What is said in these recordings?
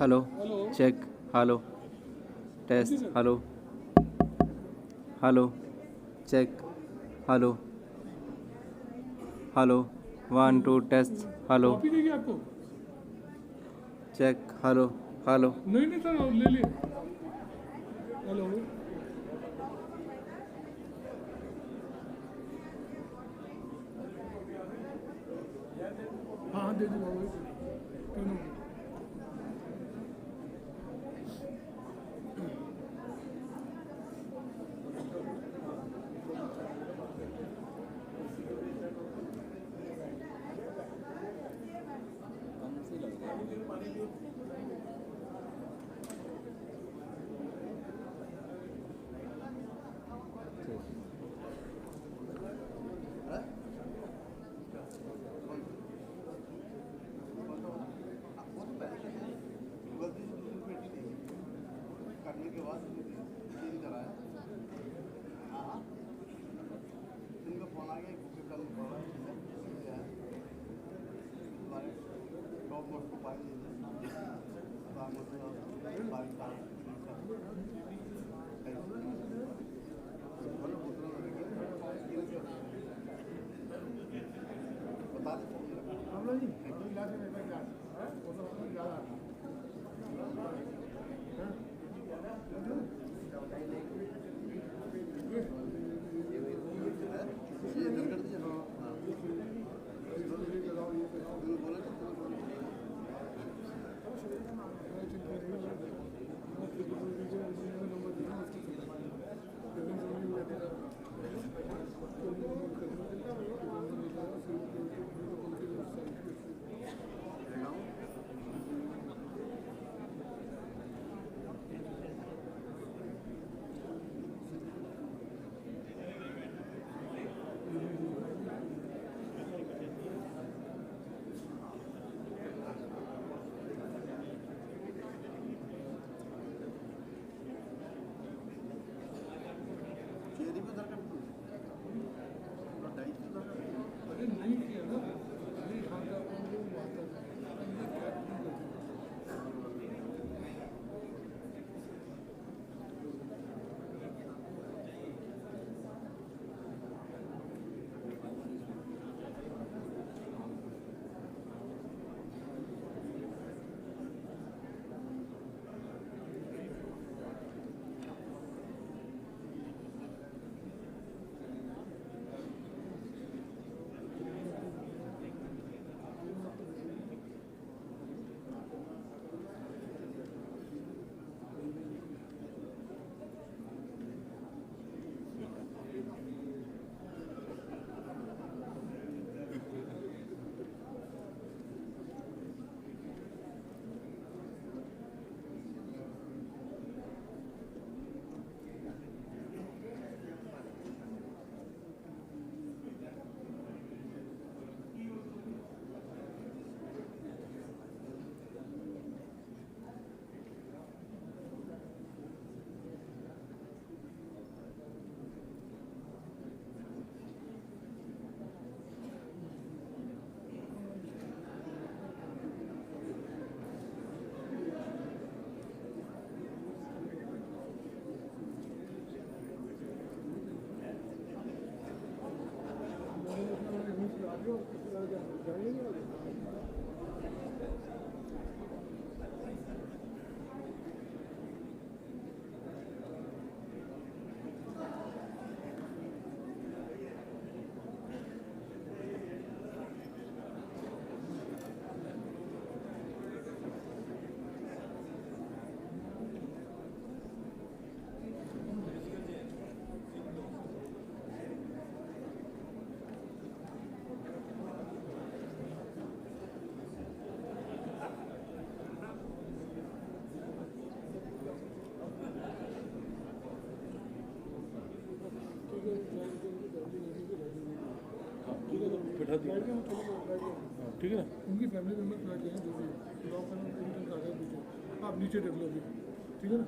Hello hello check hello test hello hello check hello hello 1 2 test hello copy देगी आपको? Check hello hello नहीं नहीं sir ले लिए। हेलो हाँ हाँ दे दी बाबू तीनों। करने के बाद चेंज कराया। हाँ हाँ उनका फोन आ गया बुक करना पड़ा है तुम्हारे टॉप मोस्ट को पाई बता दें हम लोग जी बैठा दिया ठीक है ना। उनकी फैमिली मेम्बर्स बैठ गए हैं जो भी लॉक करना पीछे आप नीचे देख लो अभी ठीक है ना।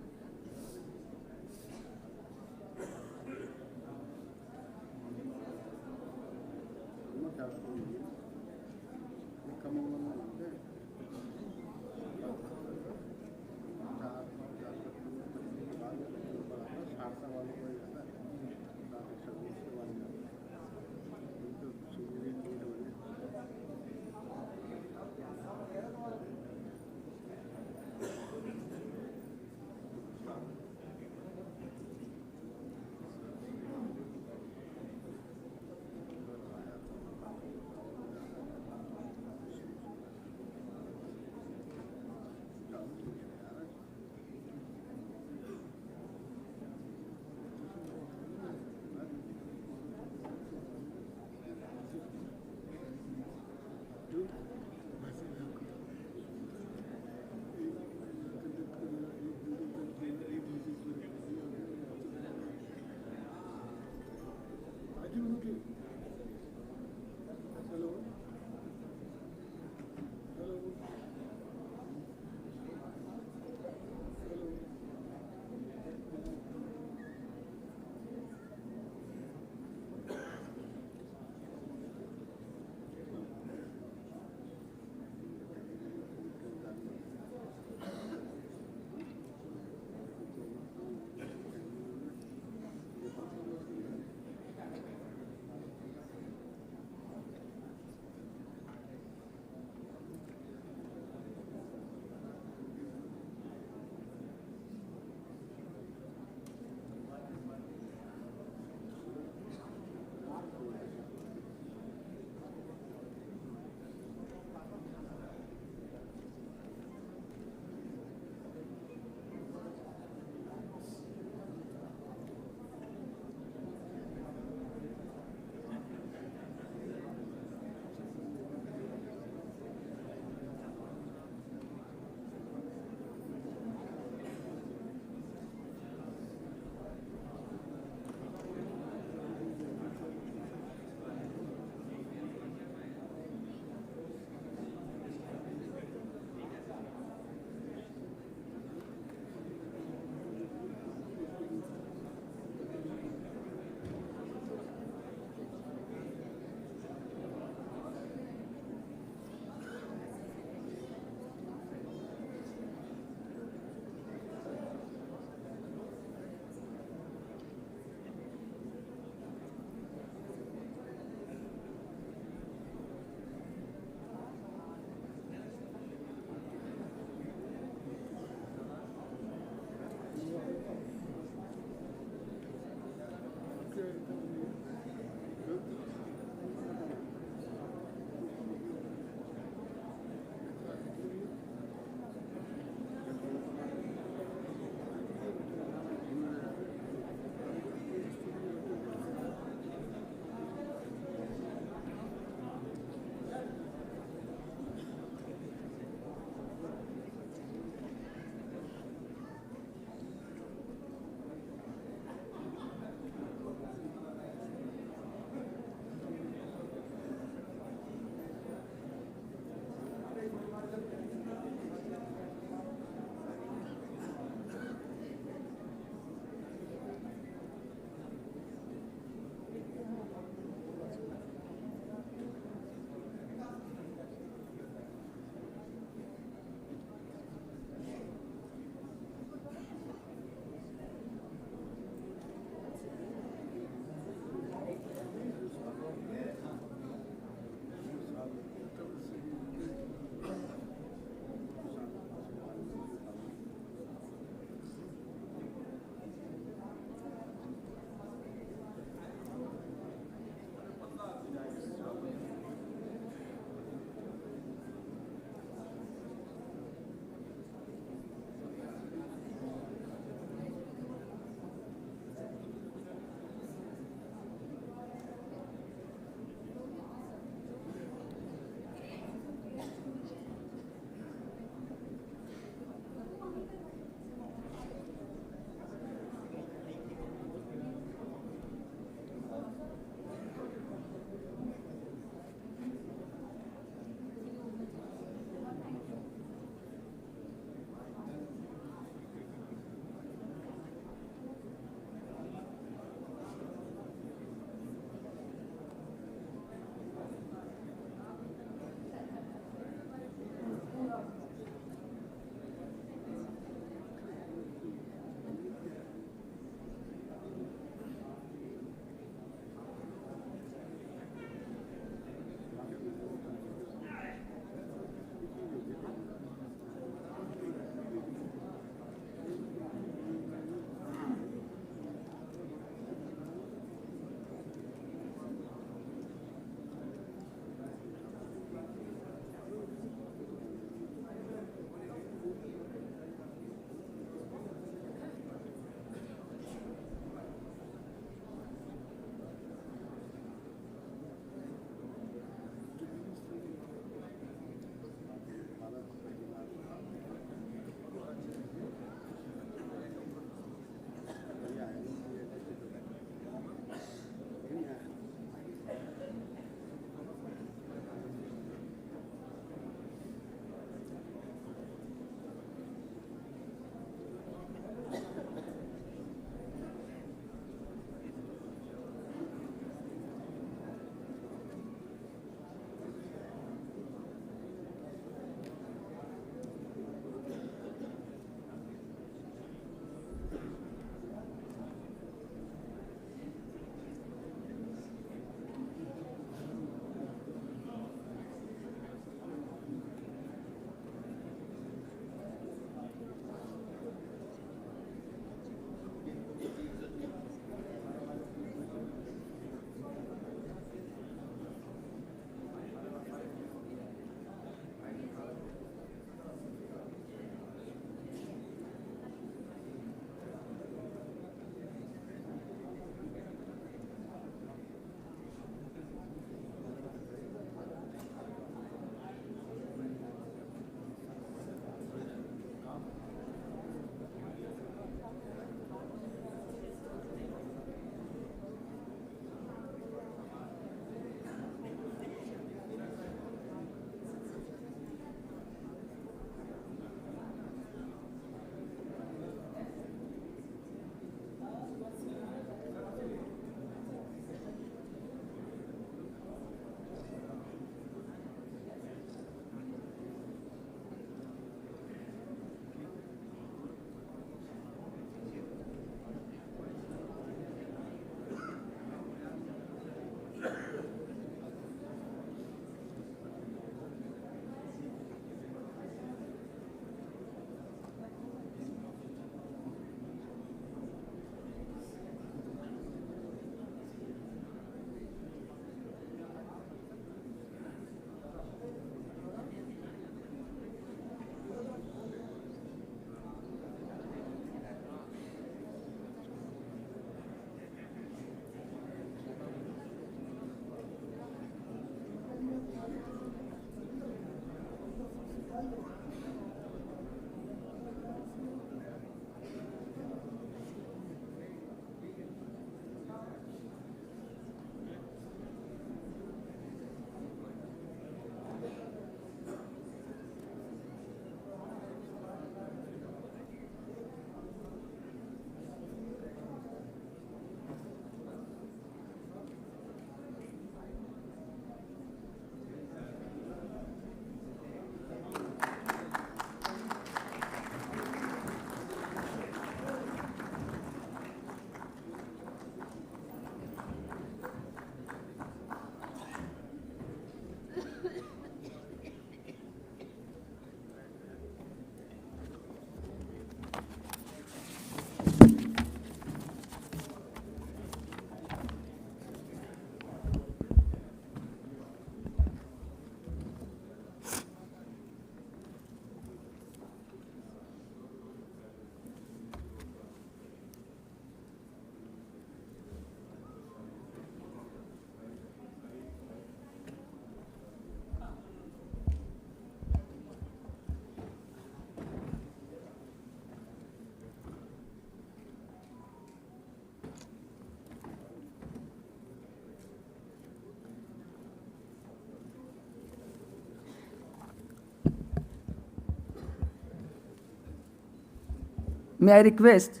May I request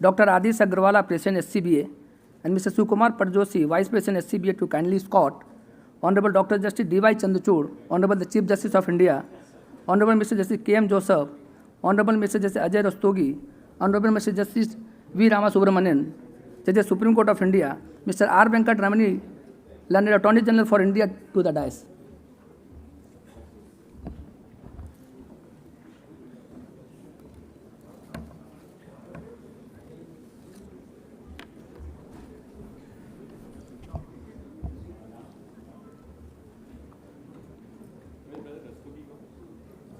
Dr. Adis Agrawala, President SCBA, and Mr. Sukumar Parjoshi, Vice President SCBA, to kindly escort Honorable Dr. Justice D.Y. Chandrachud, Honorable the Chief Justice of India, Honorable Mr. Justice K.M. Joseph, Honorable Mr. Justice Ajay Rastogi, Honorable Mr. Justice V. Ramasubramanian, Judges Supreme Court of India, Mr. R. Venkat Ramani, Learned Attorney General for India, to the dais.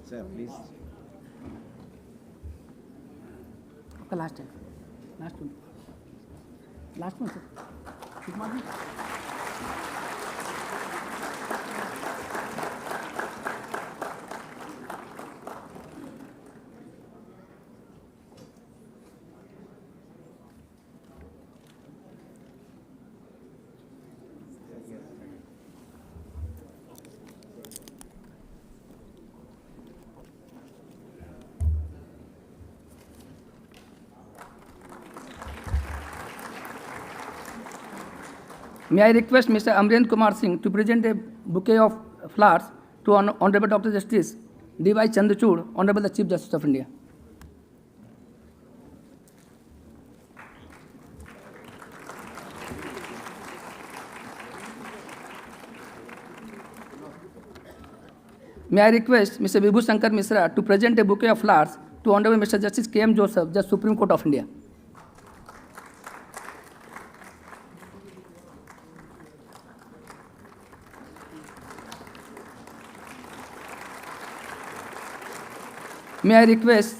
Sir, please. आपका last है, last one sir, Sukumar ji. May I request Mr. Amrendra Kumar Singh to present a bouquet of flowers to Honorable Dr. Justice D.Y. Chandrachud, Honorable the Chief Justice of India. May I request Mr. Vibhu Shankar Misra to present a bouquet of flowers to Honorable Mr. Justice K.M. Joseph, Judge Supreme Court of India. May I request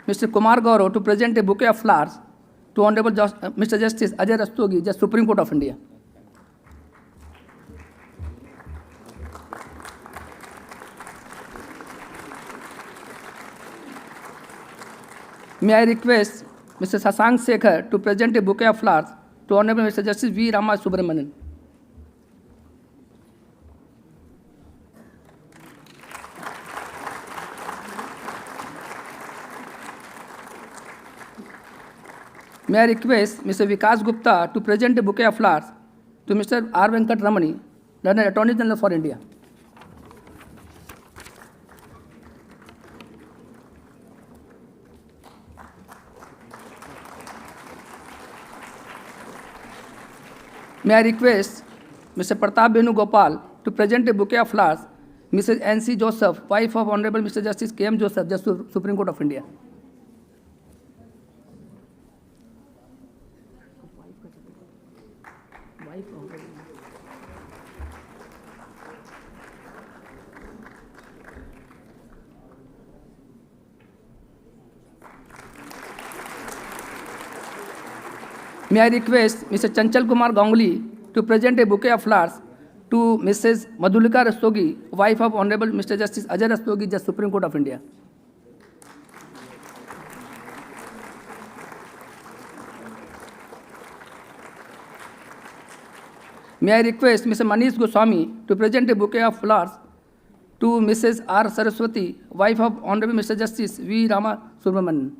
Mr. Kumar Gaurav to present a bouquet of flowers to Honorable Mr. Justice Ajay Rastogi, Judge Supreme Court of India. May I request Mr. Sasank Sekhar to present a bouquet of flowers to Honorable Mr. Justice V. Ramasubramanian. May I request Mr. Vikas Gupta to present a bouquet of flowers to Mr. R. Venkat Ramani, Learned Attorney General for India. May I request Mr. Pratap Venugopal to present a bouquet of flowers, Mrs. N.C. Joseph, wife of Honorable Mr. Justice K.M. Joseph, Judge Supreme Court of India. May I request Mr. Chanchal Kumar Ganguly to present a bouquet of flowers to Mrs. Madhulika Rastogi, wife of Honorable Mr. Justice Ajay Rastogi, Judge Supreme Court of India. May I request Mr. Manish Goswami to present a bouquet of flowers to Mrs. R. Saraswati, wife of Honorable Mr. Justice V. Ramasubramanian.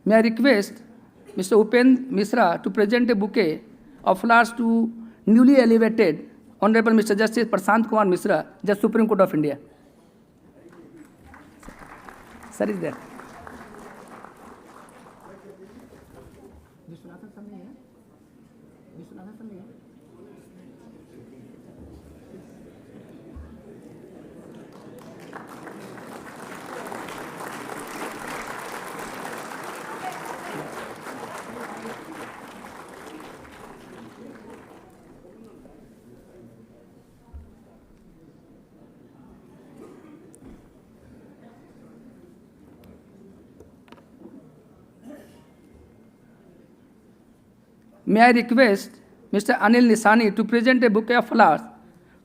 May I request Mr. Upend Misra to present a bouquet of flowers to newly elevated Honorable Mr. Justice Prashant Kumar Misra, Judge Supreme Court of India. Sir is there. May I request Mr. Anil Nisani to present a bouquet of flowers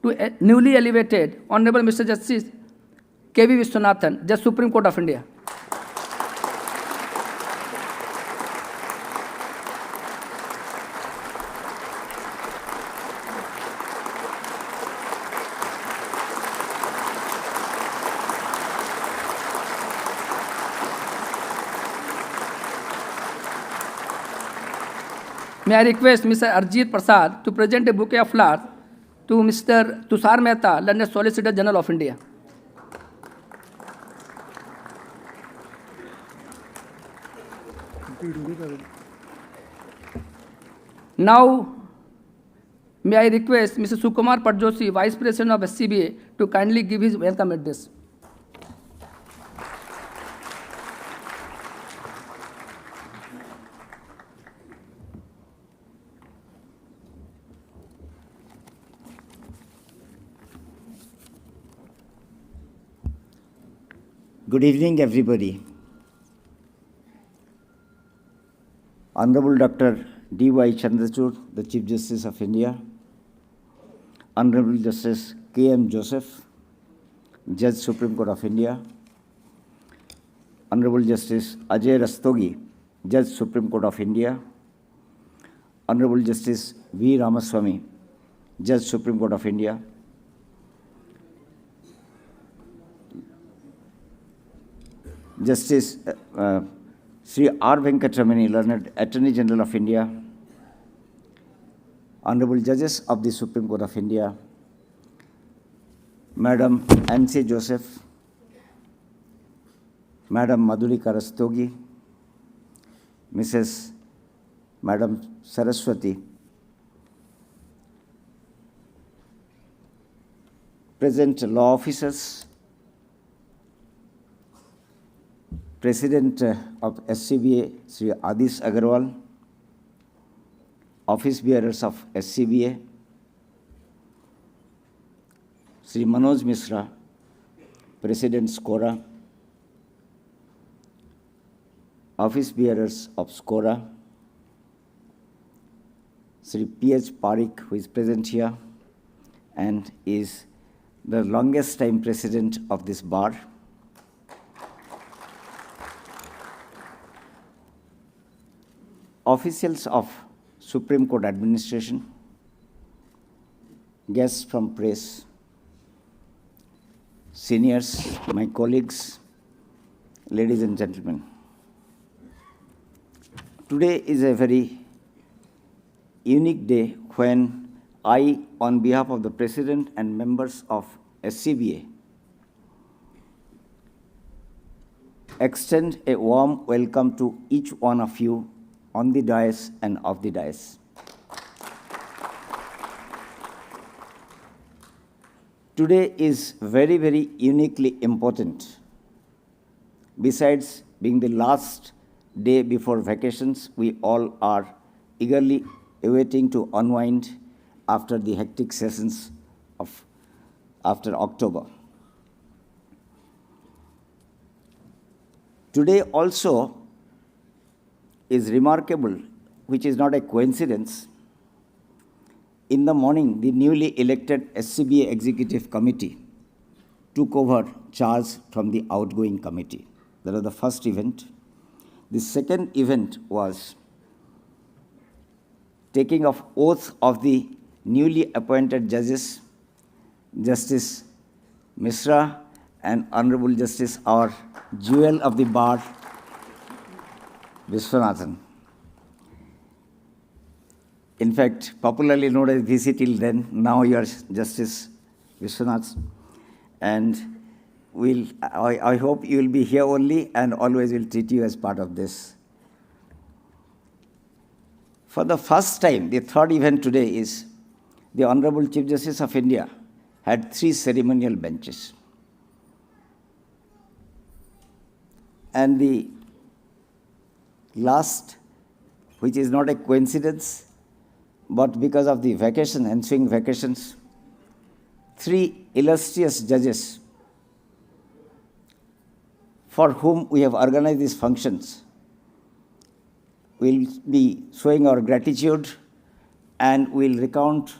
to a newly elevated Honorable Mr. Justice K.V. Viswanathan, Judge Supreme Court of India. May I request Mr. Arjit Prasad to present a bouquet of flowers to Mr. Tushar Mehta, London Solicitor General of India. Now, may I request Mr. Sukumar Padjoshi, Vice President of SCBA, to kindly give his welcome address. Good evening, everybody. Honorable Dr. D.Y. Chandrachud, the Chief Justice of India, Honorable Justice K.M. Joseph, Judge Supreme Court of India, Honorable Justice Ajay Rastogi, Judge Supreme Court of India, Honorable Justice V. Ramaswamy, Judge Supreme Court of India, Justice Sri R. Venkatramani, Learned Attorney General of India, Honorable Judges of the Supreme Court of India, Madam Nancy Joseph, Madam Madhurika Rastogi, Madam Saraswati, present law officers, President of SCBA, Sri Adis Agarwal, office bearers of SCBA, Sri Manoj Misra, President SCORA, office bearers of SCORA, Sri P.H. Parikh, who is present here and is the longest time president of this bar, officials of Supreme Court administration, guests from press, seniors, my colleagues, ladies and gentlemen. Today is a very unique day when I, on behalf of the President and members of SCBA, extend a warm welcome to each one of you on the dais and off the dais. Today is very, very uniquely important. Besides being the last day before vacations, we all are eagerly awaiting to unwind after the hectic sessions of after October. Today also is remarkable, which is not a coincidence. In the morning, the newly elected SCBA Executive Committee took over charge from the outgoing committee. That was the first event. The second event was taking of oath of the newly appointed judges, Justice Misra and Honorable Justice, our jewel of the bar, Viswanathan. In fact, popularly known as VC till then, now you are Justice Viswanath. And I hope you will be here only and always will treat you as part of this. For the first time, the third event today is the Honorable Chief Justice of India had 3 ceremonial benches. And the last, which is not a coincidence, but because of the ensuing vacations, 3 illustrious judges for whom we have organized these functions will be showing our gratitude and will recount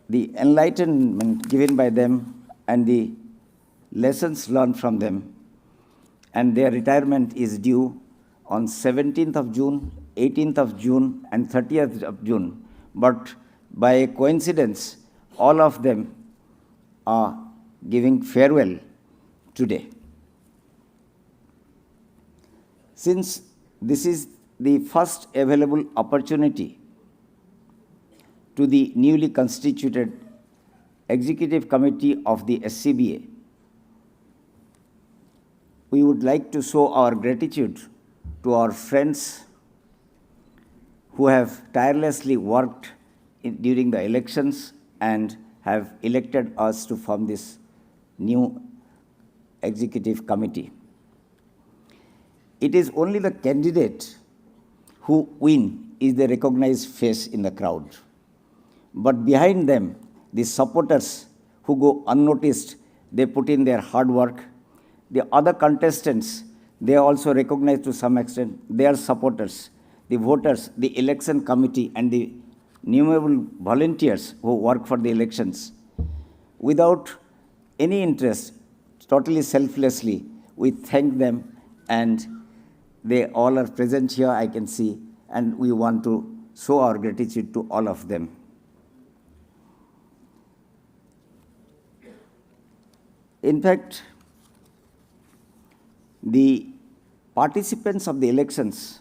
the enlightenment given by them and the lessons learned from them. And their retirement is due on 17th of June, 18th of June, and 30th of June. But by a coincidence, all of them are giving farewell today. Since this is the first available opportunity to the newly constituted Executive Committee of the SCBA, we would like to show our gratitude to our friends who have tirelessly worked during the elections and have elected us to form this new executive committee. It is only the candidate who win is the recognized face in the crowd. But behind them, the supporters who go unnoticed, they put in their hard work. The other contestants, they also recognize to some extent their supporters, the voters, the election committee, and the innumerable volunteers who work for the elections. Without any interest, totally selflessly, we thank them, and they all are present here, I can see, and we want to show our gratitude to all of them. In fact, the participants of the elections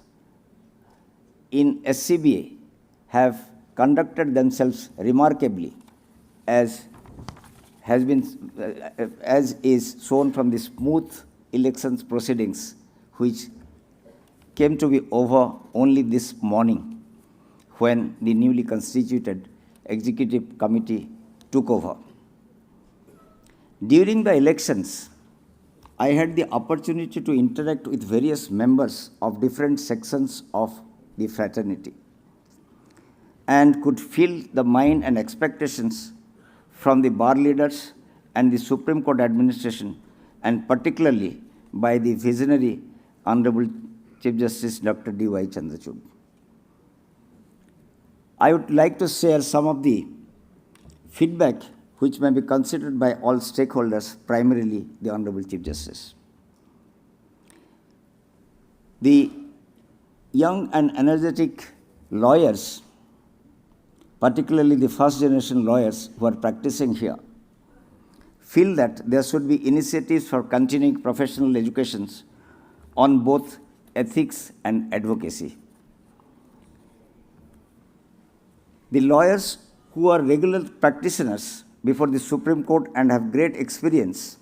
in SCBA have conducted themselves remarkably, as is shown from the smooth elections proceedings, which came to be over only this morning when the newly constituted Executive Committee took over. During the elections, I had the opportunity to interact with various members of different sections of the fraternity and could feel the mind and expectations from the bar leaders and the Supreme Court administration, and particularly by the visionary Honorable Chief Justice Dr. D.Y. Chandrachud. I would like to share some of the feedback which may be considered by all stakeholders, primarily the Honorable Chief Justice. The young and energetic lawyers, particularly the first generation lawyers who are practicing here, feel that there should be initiatives for continuing professional educations on both ethics and advocacy. The lawyers who are regular practitioners before the Supreme Court and have great experience,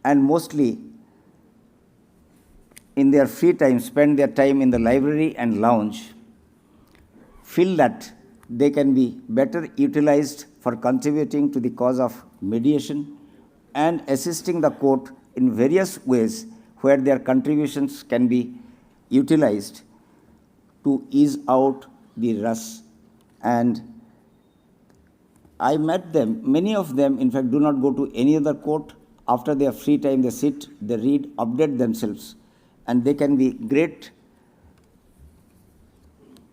and mostly in their free time spend their time in the library and lounge, feel that they can be better utilized for contributing to the cause of mediation and assisting the court in various ways where their contributions can be utilized to ease out the rush. And I met them, many of them, in fact, do not go to any other court. After their free time, they sit, they read, update themselves, and they can be great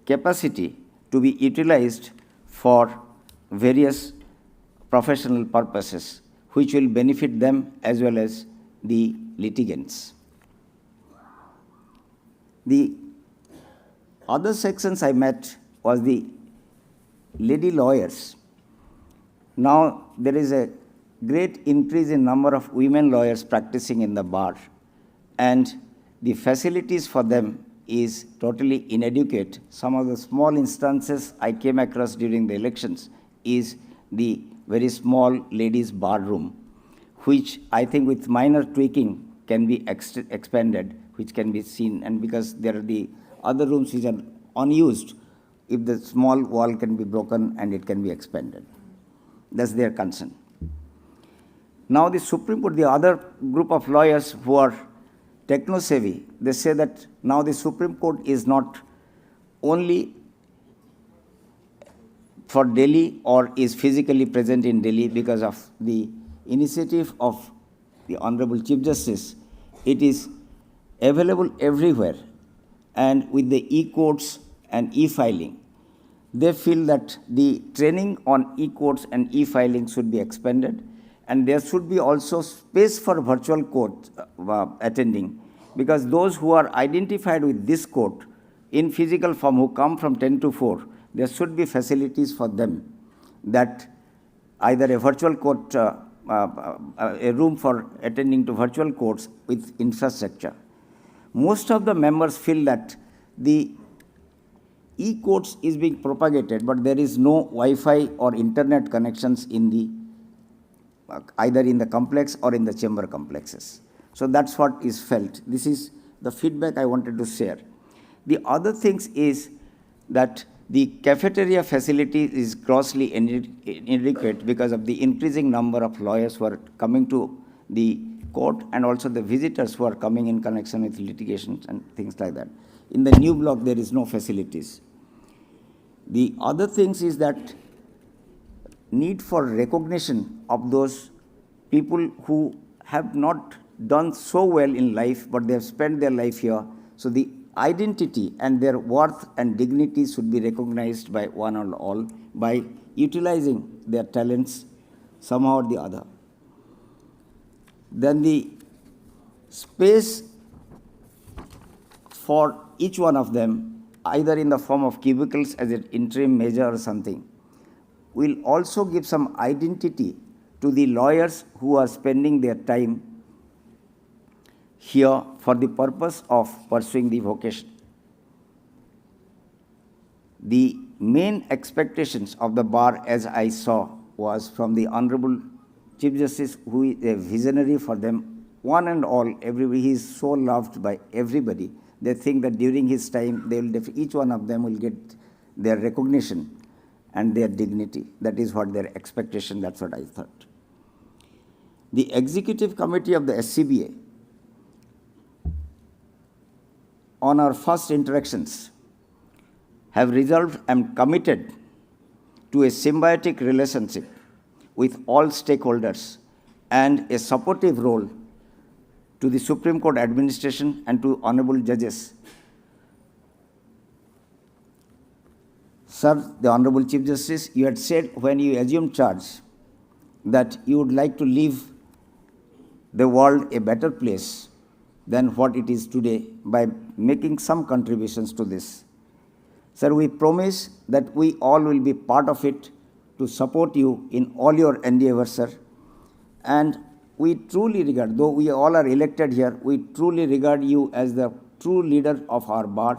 capacity to be utilized for various professional purposes, which will benefit them as well as the litigants. The other sections I met was the lady lawyers. Now there is a great increase in number of women lawyers practicing in the bar, and the facilities for them is totally inadequate. Some of the small instances I came across during the elections is the very small ladies' bar room, which I think with minor tweaking can be expanded, which can be seen, and because there are the other rooms which are unused, if the small wall can be broken and it can be expanded. That's their concern. Now the Supreme Court, the other group of lawyers who are techno-savvy, they say that now the Supreme Court is not only for Delhi or is physically present in Delhi because of the initiative of the Honorable Chief Justice. It is available everywhere, and with the e-courts and e-filing, they feel that the training on e-courts and e-filing should be expanded, and there should be also space for virtual court attending, because those who are identified with this court in physical form who come from 10 to 4, there should be facilities for them, that either a virtual court, a room for attending to virtual courts with infrastructure. Most of the members feel that the e-courts is being propagated, but there is no Wi-Fi or internet connections in the either in the complex or in the chamber complexes. So that's what is felt. This is the feedback I wanted to share. The other things is that the cafeteria facility is grossly inadequate because of the increasing number of lawyers who are coming to the court and also the visitors who are coming in connection with litigations and things like that. In the new block, there is no facilities. The other things is that need for recognition of those people who have not done so well in life, but they have spent their life here. So the identity and their worth and dignity should be recognized by one and all by utilizing their talents somehow or the other. Then the space for each one of them, either in the form of cubicles as an interim measure or something, will also give some identity to the lawyers who are spending their time here for the purpose of pursuing the vocation. The main expectations of the bar, as I saw, was from the Honorable Chief Justice, who is a visionary for them, one and all, everybody. He is so loved by everybody. They think that during his time, they will each one of them will get their recognition and their dignity. That is what their expectation, that's what I thought. The Executive Committee of the SCBA, on our first interactions, have resolved and committed to a symbiotic relationship with all stakeholders and a supportive role to the Supreme Court administration and to honorable judges. Sir, the Honorable Chief Justice, you had said when you assumed charge that you would like to leave the world a better place than what it is today by making some contributions to this. Sir, we promise that we all will be part of it to support you in all your endeavors, sir. And we truly regard, though we all are elected here, we truly regard you as the true leader of our bar.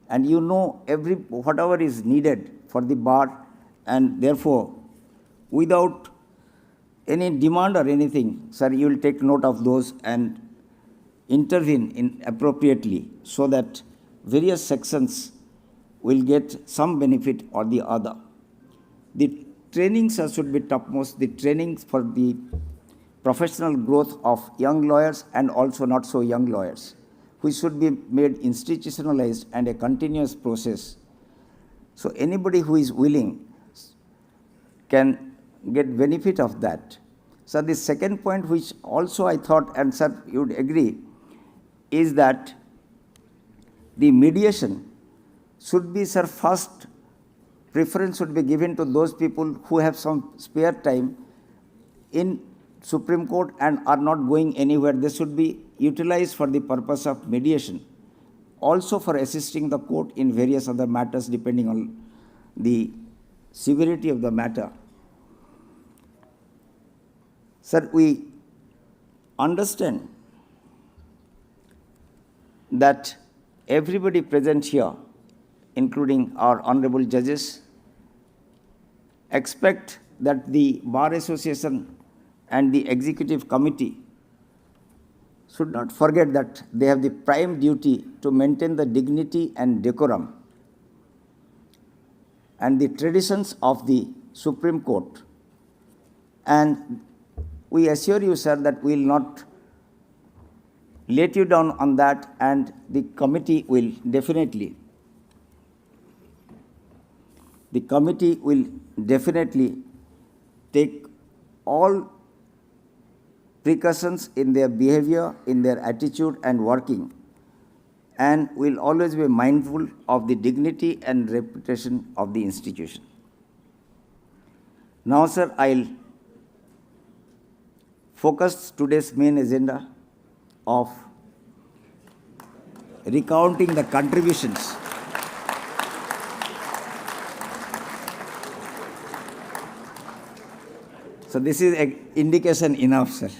And you know whatever is needed for the bar, and therefore, without any demand or anything, sir, you will take note of those and intervene appropriately so that various sections will get some benefit or the other. The trainings should be topmost, the trainings for the professional growth of young lawyers and also not so young lawyers, which should be made institutionalized and a continuous process. So anybody who is willing can get benefit of that. So the second point, which also I thought, and sir, you would agree, is that the mediation should be, sir, first preference should be given to those people who have some spare time in Supreme Court and are not going anywhere. They should be utilized for the purpose of mediation, also for assisting the court in various other matters depending on the severity of the matter. Sir, we understand that everybody present here, including our honorable judges, expect that the Bar Association and the Executive Committee should not forget that they have the prime duty to maintain the dignity and decorum and the traditions of the Supreme Court. And we assure you, sir, that we will not let you down on that, and the committee will definitely take all precautions in their behavior, in their attitude and working, and will always be mindful of the dignity and reputation of the institution. Now, sir, I'll focus today's main agenda of recounting the contributions So this is an indication enough, sir.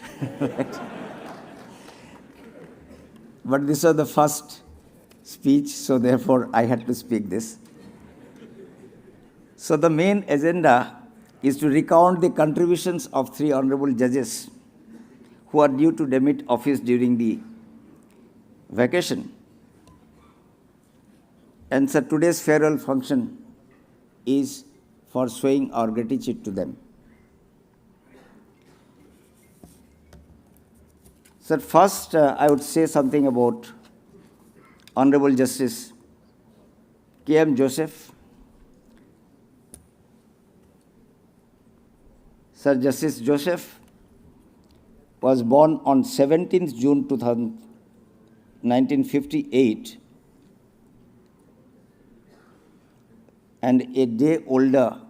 But this was the first speech, so therefore I had to speak this. So the main agenda is to recount the contributions of three honorable judges who are due to demit office during the vacation. And so today's farewell function is for showing our gratitude to them. So first, I would say something about Honorable Justice K.M. Joseph. Sir Justice Joseph was born on 17th June 1958 and a day older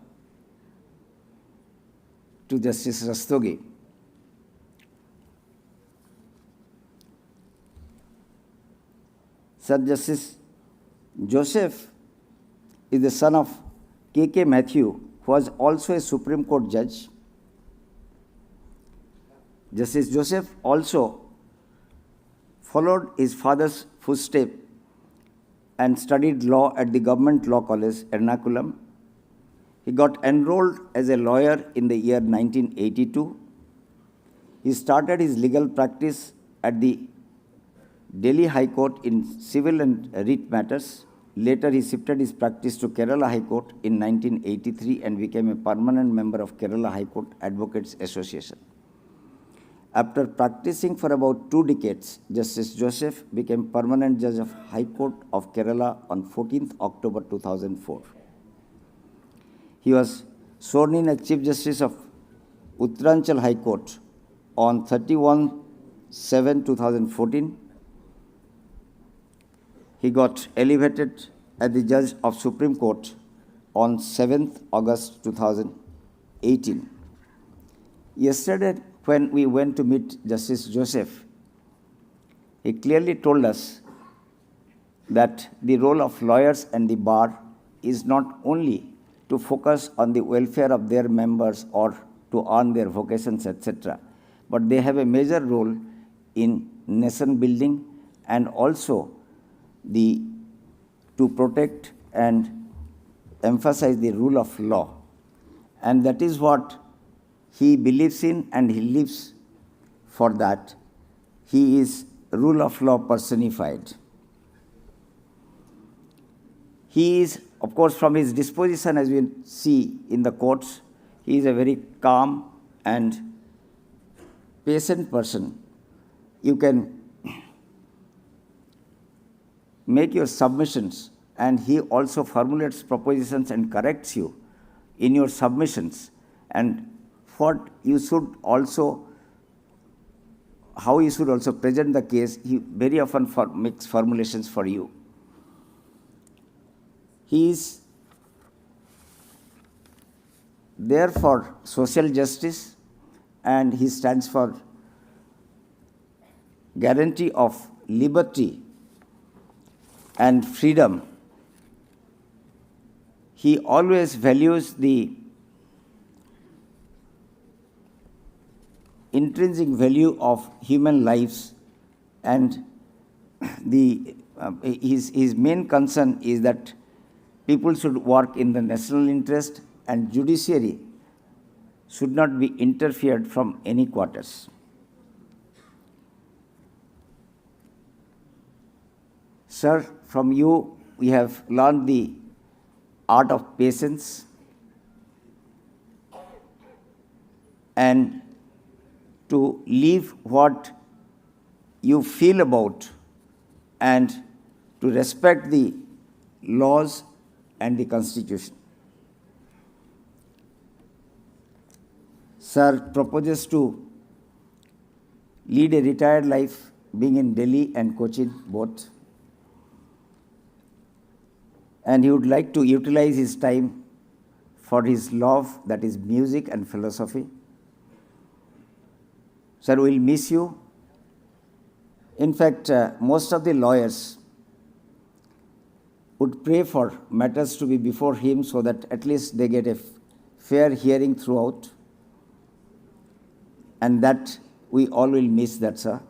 to Justice Rastogi. Sir Justice Joseph is the son of K.K. Matthew, who was also a Supreme Court judge. Justice Joseph also followed his father's footsteps and studied law at the Government Law College, Ernakulam. He got enrolled as a lawyer in the year 1982. He started his legal practice at the Delhi High Court in civil and writ matters. Later, he shifted his practice to Kerala High Court in 1983 and became a permanent member of Kerala High Court Advocates Association. After practicing for about 2 decades, Justice Joseph became permanent judge of High Court of Kerala on 14th October 2004. He was sworn in as Chief Justice of Uttaranchal High Court on 31/7/2014. He got elevated as the Judge of Supreme Court on 7th August 2018. Yesterday, when we went to meet Justice Joseph, he clearly told us that the role of lawyers and the bar is not only to focus on the welfare of their members or to earn their vocations, etc., but they have a major role in nation building and also to protect and emphasize the rule of law. And that is what he believes in, and he lives for that. He is rule of law personified. He is, of course, from his disposition, as we see in the courts, he is a very calm and patient person. You can make your submissions, and he also formulates propositions and corrects you in your submissions, and what you should also, how you should also present the case. He very often makes formulations for you. He is there for social justice, and he stands for guarantee of liberty and freedom. He always values the intrinsic value of human lives, and his main concern is that people should work in the national interest, and judiciary should not be interfered from any quarters. Sir, from you we have learned the art of patience and to live what you feel about and to respect the laws and the Constitution. Sir proposes to lead a retired life, being in Delhi and Cochin both. And he would like to utilize his time for his love, that is music and philosophy. Sir, we'll miss you. In fact, most of the lawyers would pray for matters to be before him so that at least they get a fair hearing throughout. And that we all will miss that, sir.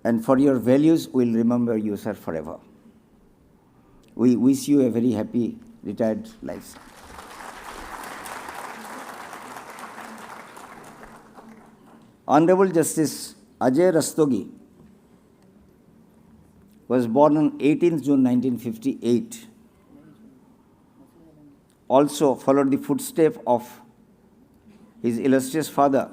and for your values, we'll remember you, sir, forever. We wish you a very happy retired life, sir. Honorable Justice Ajay Rastogi was born on 18th June 1958. Also followed the footsteps of his illustrious father,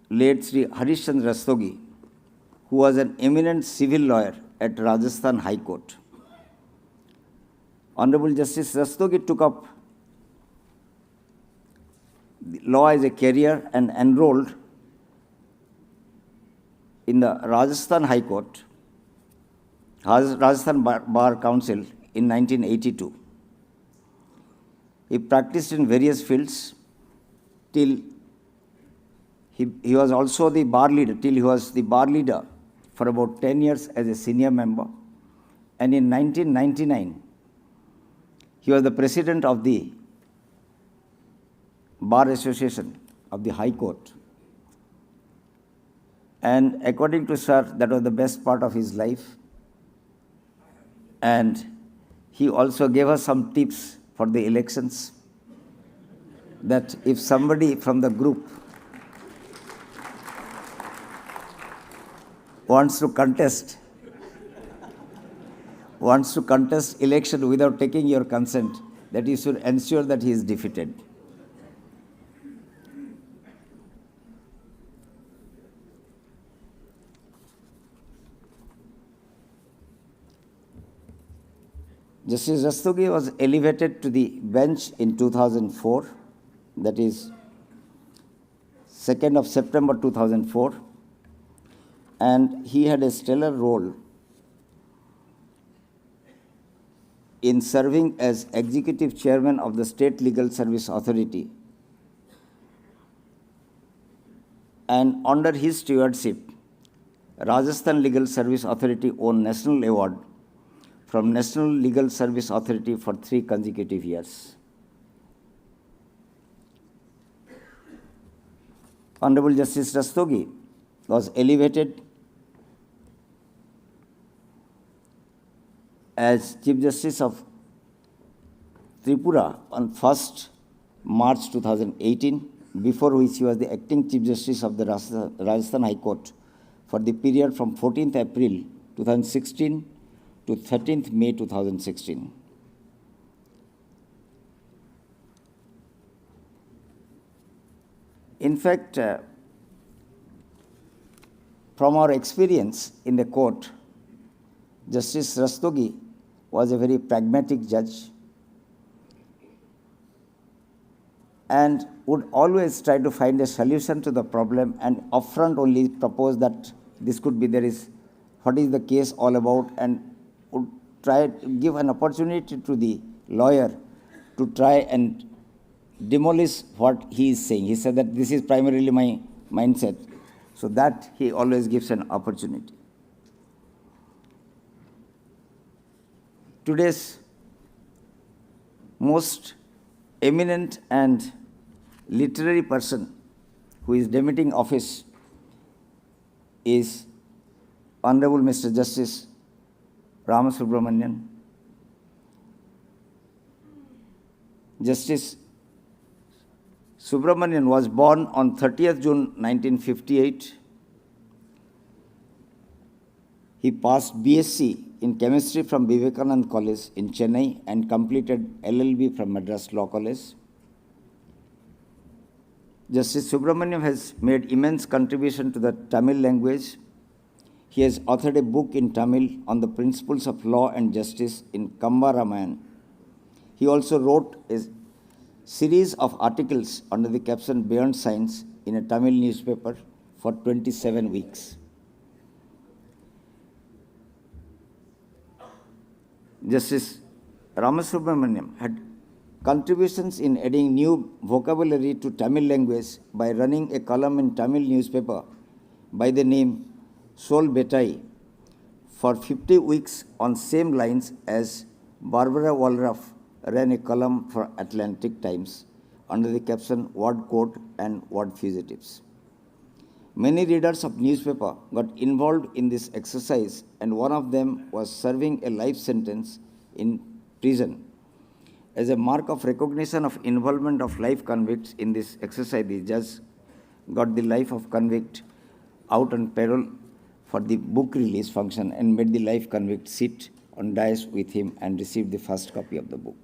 late Sri Harishchandra Rastogi, who was an eminent civil lawyer at Rajasthan High Court. Honorable Justice Rastogi took up law as a career and enrolled in the Rajasthan High Court, Rajasthan Bar Council in 1982. He practiced in various fields till he was also the bar leader, till he was the bar leader for about 10 years as a senior member. And in 1999, he was the president of the Bar Association of the High Court. And according to sir, that was the best part of his life. And he also gave us some tips for the elections, that if somebody from the group wants to contest election without taking your consent, that you should ensure that he is defeated. Justice Rastogi was elevated to the bench in 2004, that is 2nd of September 2004, and he had a stellar role in serving as Executive Chairman of the State Legal Service Authority. And under his stewardship, Rajasthan Legal Service Authority won National Award from National Legal Service Authority for 3 consecutive years. Honorable Justice Rastogi was elevated as Chief Justice of Tripura on 1st March 2018, before which he was the acting Chief Justice of the Rajasthan High Court for the period from 14th April 2016 to 13th May 2016. In fact, from our experience in the court, Justice Rastogi was a very pragmatic judge and would always try to find a solution to the problem, and upfront only propose that this could be, what is the case all about, and would try to give an opportunity to the lawyer to try and demolish what he is saying. He said that this is primarily my mindset, so that he always gives an opportunity. Today's most eminent and literary person who is demitting office is Honorable Mr. Justice Ramasubramanian. Justice Subramanian was born on 30th June 1958. He passed BSc in Chemistry from Vivekananda College in Chennai and completed LLB from Madras Law College. Justice Subramanian has made immense contribution to the Tamil language. He has authored a book in Tamil on the principles of law and justice in Kamba Ramayan. He also wrote a series of articles under the caption Beyond Science in a Tamil newspaper for 27 weeks. Justice Ramasubramanian had contributions in adding new vocabulary to Tamil language by running a column in Tamil newspaper by the name Sol Betai for 50 weeks on same lines as Barbara Wallraff ran a column for Atlantic Times under the caption Word Code and Word Fugitives. Many readers of newspaper got involved in this exercise, and one of them was serving a life sentence in prison. As a mark of recognition of involvement of life convicts in this exercise, the judge got the life of convict out on parole for the book release function and made the life convict sit on dais with him and receive the first copy of the book.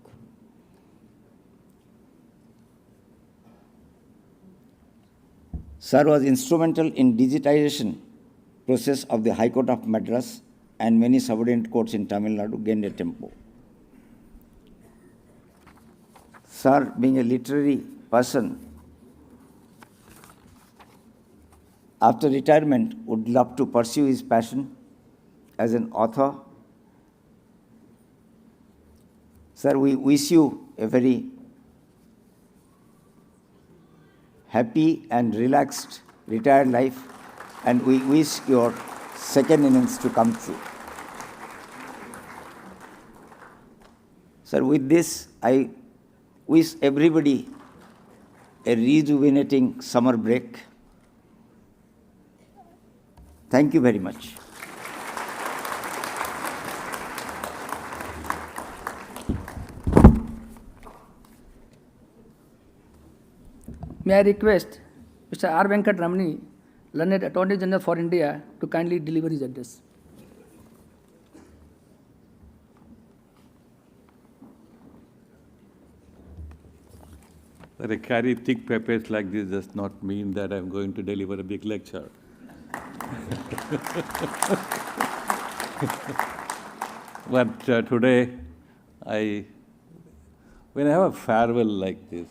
Sir was instrumental in digitization process of the High Court of Madras, and many subordinate courts in Tamil Nadu gained a tempo. Sir, being a literary person, after retirement would love to pursue his passion as an author. Sir, we wish you a very happy and relaxed retired life, and we wish your second innings to come true. Sir, with this, I wish everybody a rejuvenating summer break. Thank you very much. May I request Mr. R. Venkat Ramani, learned Attorney General for India, to kindly deliver his address. That I carry thick papers like this does not mean that I'm going to deliver a big lecture. But today, when I have a farewell like this,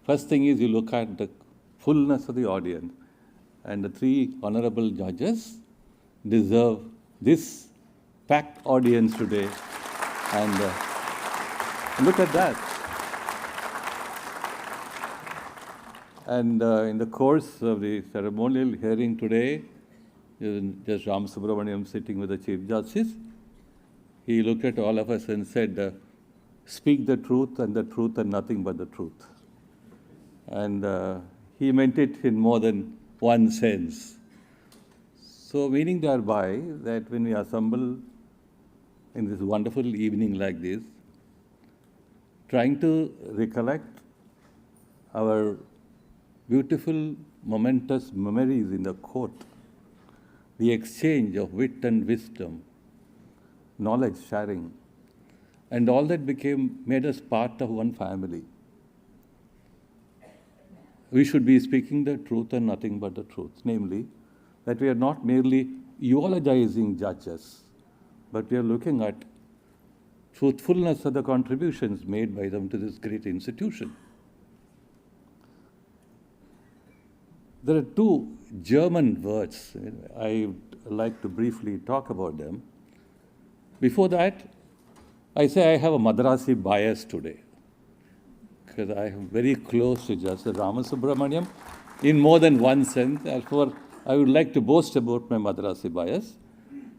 first thing is you look at the fullness of the audience, and the three honorable judges deserve this packed audience today. And look at that. And in the course of the ceremonial hearing today, Judge Ramasubramanian sitting with the Chief Justice, he looked at all of us and said, speak the truth and nothing but the truth. And he meant it in more than one sense. So meaning thereby that when we assemble in this wonderful evening like this, trying to recollect our beautiful, momentous memories in the court, the exchange of wit and wisdom, knowledge sharing, and all that made us part of one family. We should be speaking the truth and nothing but the truth, namely, that we are not merely eulogizing judges, but we are looking at truthfulness of the contributions made by them to this great institution. There are two German words. I would like to briefly talk about them. Before that, I say I have a Madrasi bias today, because I am very close to Justice Ramasubramanian in more than one sense. Therefore, I would like to boast about my Madrasi bias.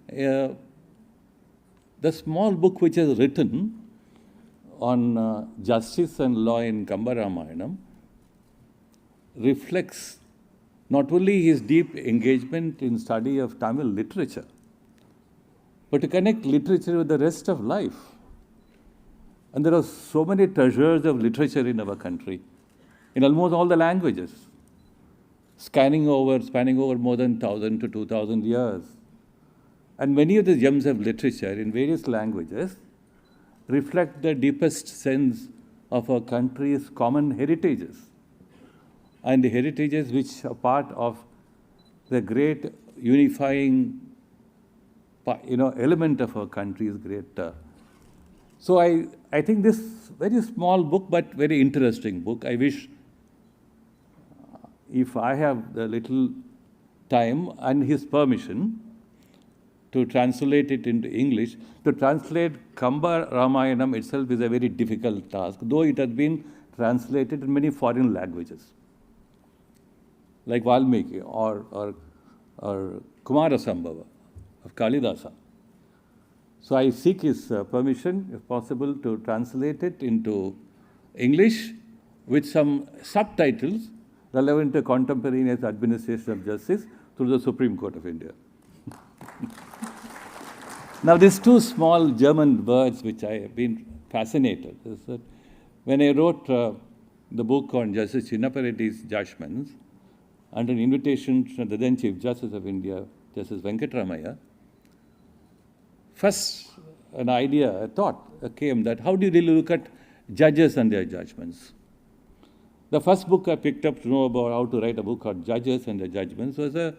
The small book which is written on justice and law in Kamba Ramayanam reflects not only his deep engagement in study of Tamil literature, but to connect literature with the rest of life. And there are so many treasures of literature in our country, in almost all the languages, spanning over more than 1,000 to 2,000 years. And many of the gems of literature in various languages reflect the deepest sense of our country's common heritages, and the heritages which are part of the great unifying element of our country's great. So I think this very small book but very interesting book, I wish if I have the little time and his permission to translate it into English. To translate Kamba Ramayanam itself is a very difficult task, though it has been translated in many foreign languages, like Valmiki or Kumarasambhava of Kalidasa. So I seek his permission, if possible, to translate it into English with some subtitles relevant to contemporaneous administration of justice through the Supreme Court of India. Now, these two small German words which I have been fascinated is that when I wrote the book on Justice Chinnaparetty's judgments under an invitation from the then Chief Justice of India, Justice Venkatramaya, first an idea, a thought came that how do you really look at judges and their judgments? The first book I picked up to know about how to write a book on judges and their judgments was an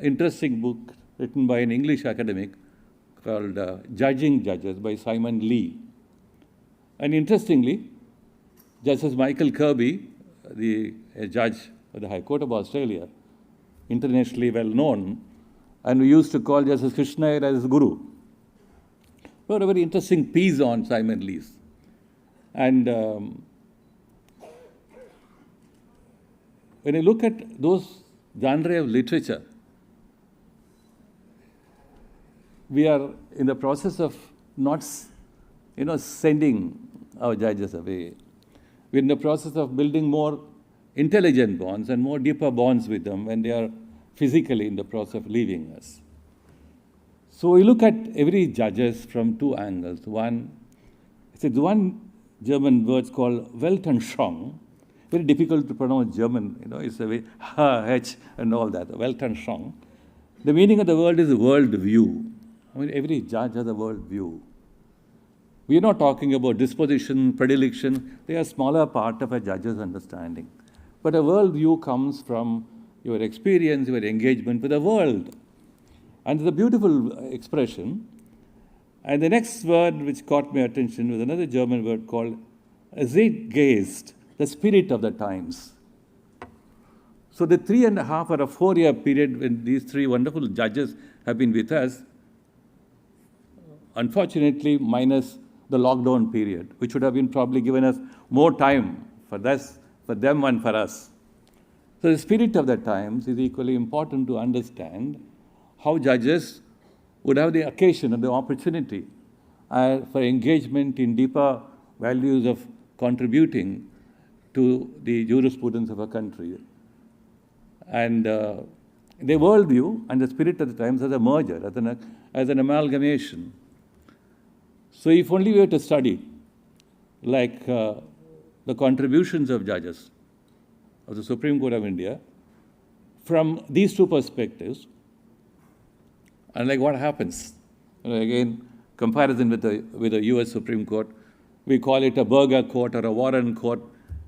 interesting book written by an English academic called Judging Judges by Simon Lee. And interestingly, Justice Michael Kirby, a judge of the High Court of Australia, internationally well known, and we used to call Justice Krishna as his guru, wrote a very interesting piece on Simon Lee's. And when you look at those genre of literature, we are in the process of not, sending our judges away. We're in the process of building more intelligent bonds and more deeper bonds with them when they are physically in the process of leaving us. So we look at every judges from two angles. One, it's one German word called Weltanschauung, very difficult to pronounce German, it's a way, H and all that, Weltanschauung. The meaning of the word is world view. Every judge has a world view. We are not talking about disposition, predilection. They are a smaller part of a judge's understanding. But a world view comes from your experience, your engagement with the world. And it's a beautiful expression. And the next word which caught my attention was another German word called Zeitgeist, the spirit of the times. So the 3.5 or a 4-year period when these three wonderful judges have been with us, unfortunately minus the lockdown period, which would have been probably given us more time for them and for us. So the spirit of the times is equally important to understand how judges would have the occasion and the opportunity for engagement in deeper values of contributing to the jurisprudence of a country. And the worldview and the spirit of the times as a merger, as an amalgamation. So if only we were to study like the contributions of judges of the Supreme Court of India from these two perspectives, and like what happens, again, comparison with the US Supreme Court, we call it a Burger Court or a Warren Court,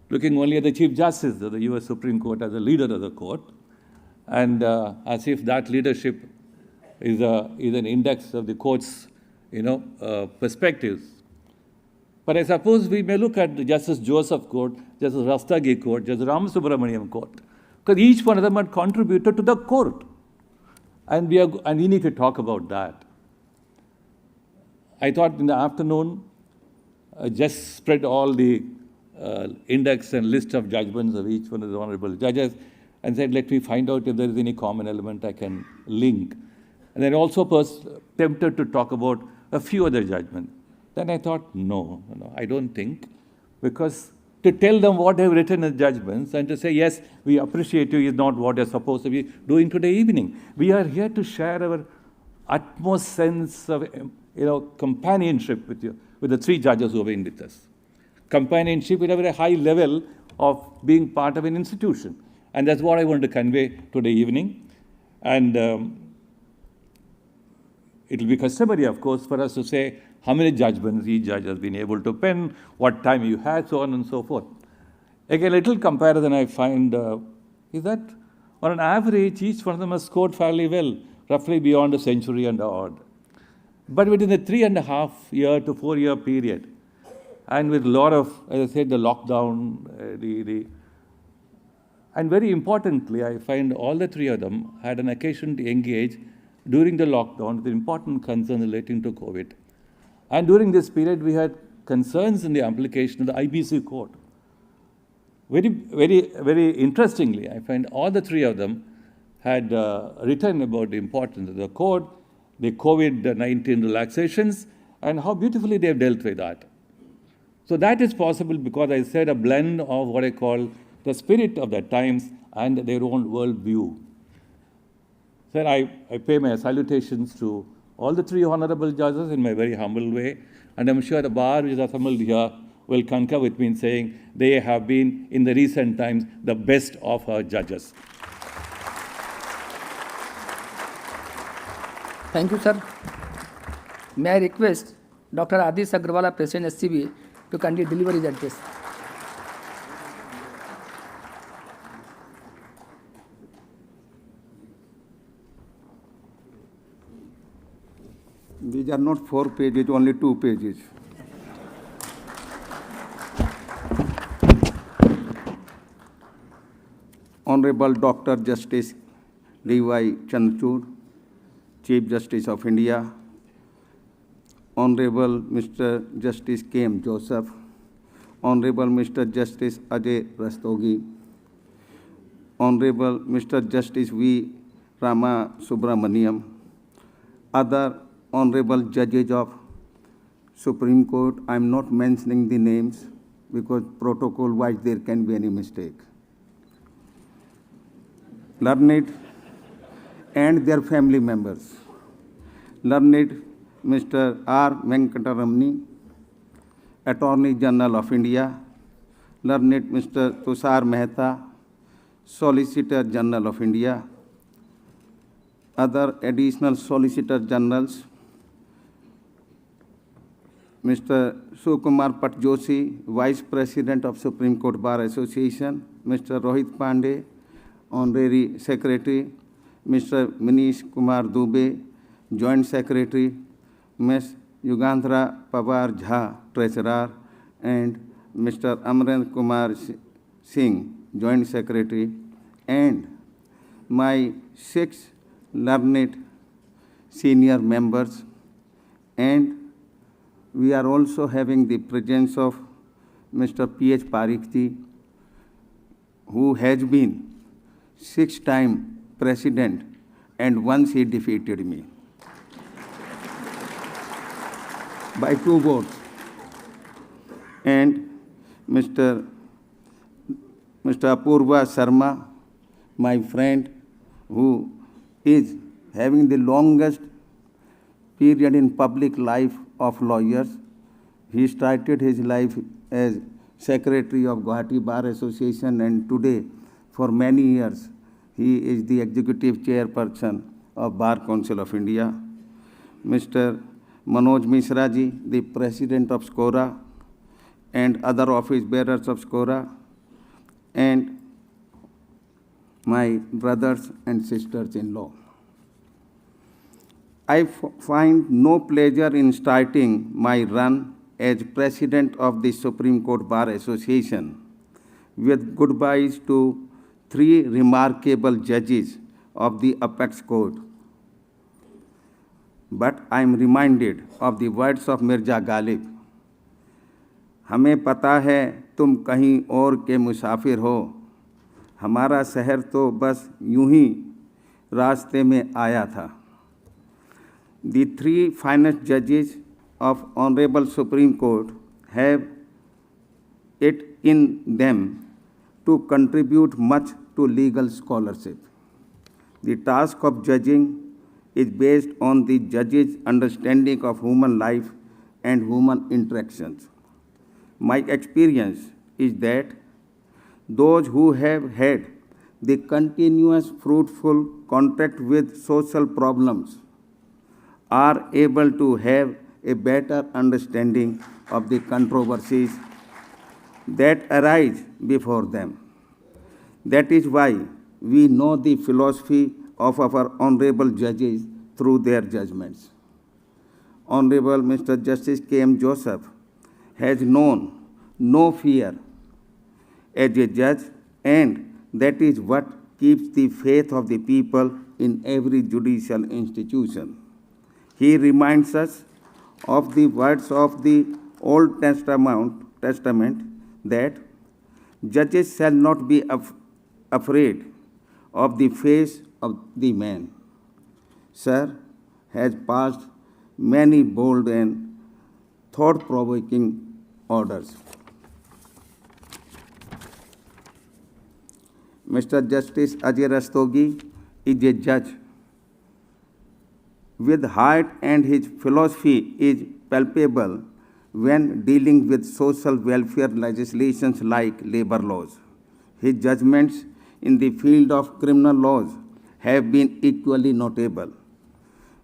looking only at the Chief Justice of the US Supreme Court as a leader of the court, and as if that leadership is an index of the court's perspectives. But I suppose we may look at the Justice Joseph Court, Justice Rastogi Court, Justice Ramasubramanian Court, because each one of them had contributed to the court. And we need to talk about that. I thought in the afternoon, just spread all the index and list of judgments of each one of the honorable judges and said, let me find out if there is any common element I can link. And then also tempted to talk about a few other judgments. Then I thought, no, I don't think, because to tell them what they've written as judgments and to say, yes, we appreciate you is not what you're supposed to be doing today evening. We are here to share our utmost sense of companionship with you, with the three judges who have been with us. Companionship at a very high level of being part of an institution. And that's what I want to convey today evening. And it will be customary, of course, for us to say how many judgments each judge has been able to pen, what time you had, so on and so forth. Again, a little comparison I find is that on an average, each one of them has scored fairly well, roughly beyond a century and odd. But within the 3.5 year to 4 year period, and with a lot of, as I said, the lockdown, and very importantly, I find all the three of them had an occasion to engage during the lockdown with important concerns relating to COVID. And during this period, we had concerns in the application of the IBC code. Very, very, very interestingly, I find all the three of them had written about the importance of the code, the COVID-19 relaxations, and how beautifully they have dealt with that. So that is possible because I said a blend of what I call the spirit of the times and their own worldview. Sir, I pay my salutations to all the three honorable judges in my very humble way, and I'm sure the bar which is assembled here will concur with me in saying they have been, in the recent times, the best of our judges. Thank you, sir. May I request Dr. Adi Sagrawala, President SCBA, to kindly deliver his address. These are not 4 pages, only 2 pages. Honorable Dr. Justice D.Y. Chandrachud, Chief Justice of India, Honorable Mr. Justice K.M. Joseph, Honorable Mr. Justice Ajay Rastogi, Honorable Mr. Justice V. Ramasubramanian, other Honorable Judges of Supreme Court. I am not mentioning the names because protocol-wise there can be any mistake. Learned and their family members. Learned Mr. R. Venkataramani, Attorney General of India. Learned Mr. Tushar Mehta, Solicitor General of India. Other additional Solicitor Generals, Mr. Sukumar Patjoshi, Vice President of Supreme Court Bar Association, Mr. Rohit Pandey, Honorary Secretary, Mr. Manish Kumar Dubey, Joint Secretary, Ms. Yugandhara Pawar Jha, Treasurer, and Mr. Amrendra Kumar Singh, Joint Secretary, and my 6 learned senior members, and we are also having the presence of Mr. P.H. Parikhji, who has been 6-time president, and once he defeated me by 2 votes. And Mr. Apurva Sharma, my friend, who is having the longest period in public life of lawyers. He started his life as Secretary of Guwahati Bar Association, and today, for many years, he is the Executive Chairperson of Bar Council of India. Mr. Manoj Mishra ji, the President of SCORA, and other office bearers of SCORA, and my brothers and sisters-in-law. I find no pleasure in starting my run as President of the Supreme Court Bar Association with goodbyes to 3 remarkable judges of the Apex Court. But I am reminded of the words of Mirza Ghalib. हमें पता है तुम कहीं और के मुसाफिर हो, हमारा शहर तो बस यूं ही रास्ते में आया था. The 3 finest judges of Honorable Supreme Court have it in them to contribute much to legal scholarship. The task of judging is based on the judge's understanding of human life and human interactions. My experience is that those who have had the continuous fruitful contact with social problems are able to have a better understanding of the controversies that arise before them. That is why we know the philosophy of our honorable judges through their judgments. Honorable Mr. Justice K.M. Joseph has known no fear as a judge, and that is what keeps the faith of the people in every judicial institution. He reminds us of the words of the Old Testament that judges shall not be afraid of the face of the man. Sir has passed many bold and thought-provoking orders. Mr. Justice Ajay Rastogi is a judge with heart, and his philosophy is palpable when dealing with social welfare legislations like labor laws. His judgments in the field of criminal laws have been equally notable.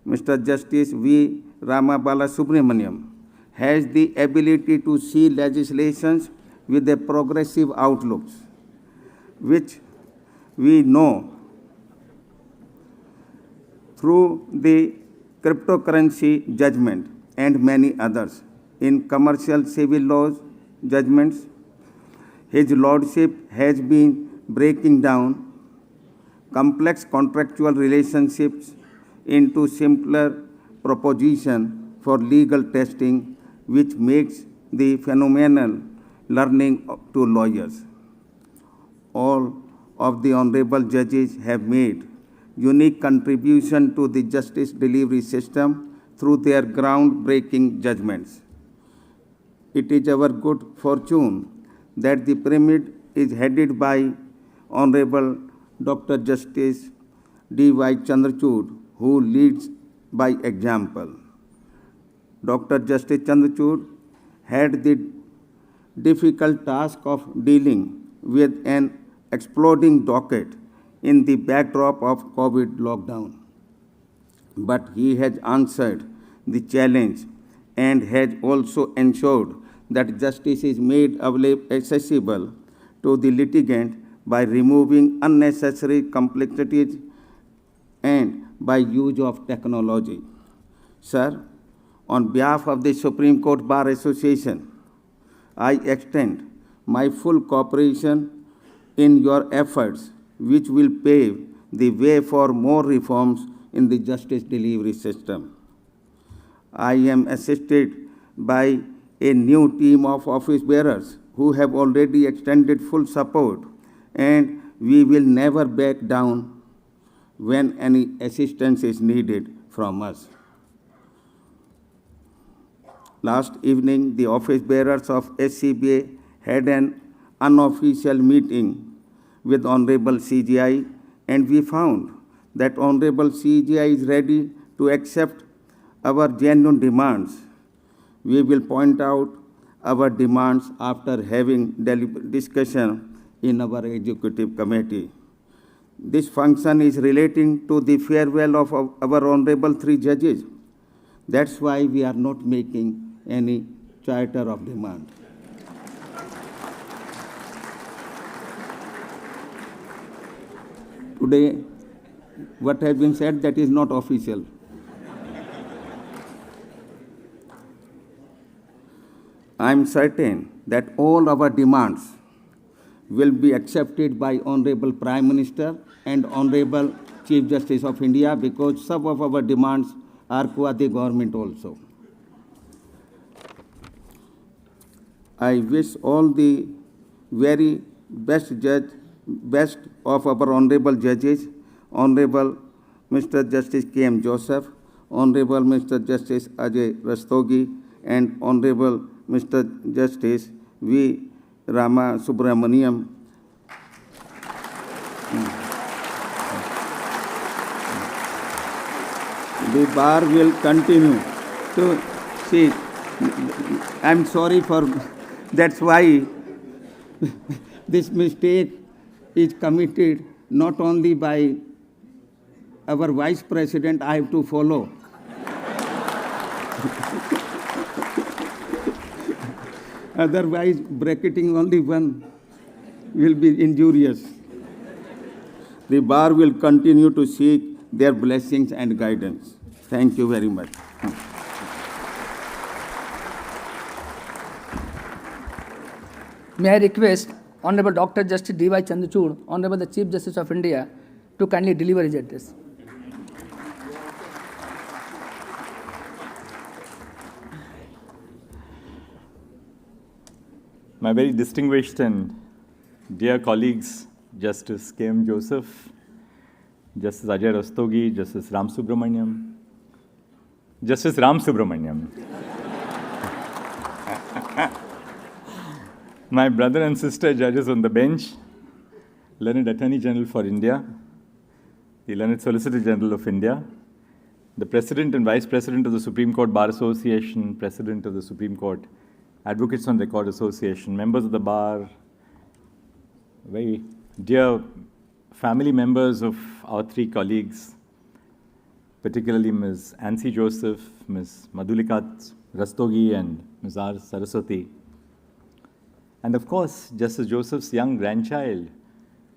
Mr. Justice V. Ramasubramanian has the ability to see legislations with a progressive outlook, which we know through the cryptocurrency judgment and many others. In commercial civil laws judgments, His Lordship has been breaking down complex contractual relationships into simpler proposition for legal testing, which makes the phenomenal learning to lawyers. All of the honorable judges have made unique contribution to the justice delivery system through their groundbreaking judgments. It is our good fortune that the pyramid is headed by Honorable Dr. Justice D.Y. Chandrachud, who leads by example. Dr. Justice Chandrachud had the difficult task of dealing with an exploding docket in the backdrop of COVID lockdown. But he has answered the challenge and has also ensured that justice is made accessible to the litigant by removing unnecessary complexities and by use of technology. Sir, on behalf of the Supreme Court Bar Association, I extend my full cooperation in your efforts, which will pave the way for more reforms in the justice delivery system. I am assisted by a new team of office bearers who have already extended full support, and we will never back down when any assistance is needed from us. Last evening, the office bearers of SCBA had an unofficial meeting with Honorable CGI, and we found that Honorable CGI is ready to accept our genuine demands. We will point out our demands after having discussion in our executive committee. This function is relating to the farewell of our honorable 3 judges. That's why we are not making any charter of demand. Today, what has been said, that is not official. I am certain that all our demands will be accepted by Honorable Prime Minister and Honorable Chief Justice of India, because some of our demands are quasi-government also. I wish all the very best of our honorable judges, Honorable Mr. Justice K.M. Joseph, Honorable Mr. Justice Ajay Rastogi, and Honorable Mr. Justice V. Ramasubramanian. The bar will continue to see. I'm sorry for that's why this mistake is committed not only by our Vice President, I have to follow. Otherwise, bracketing only one will be injurious. The bar will continue to seek their blessings and guidance. Thank you very much. May I request Honorable Dr. Justice D.Y. Chandrachud, Honorable the Chief Justice of India, to kindly deliver his address. My very distinguished and dear colleagues, Justice K.M. Joseph, Justice Ajay Rastogi, Justice Ramasubramanian, Justice Ramasubramanian, my brother and sister judges on the bench, Learned Attorney General for India, the Learned Solicitor General of India, the President and Vice President of the Supreme Court Bar Association, President of the Supreme Court Advocates on Record Association, members of the bar, very dear family members of our three colleagues, particularly Ms. Ansi Joseph, Ms. Madhulika Rastogi, and Ms. R. Saraswati. And of course, Justice Joseph's young grandchild,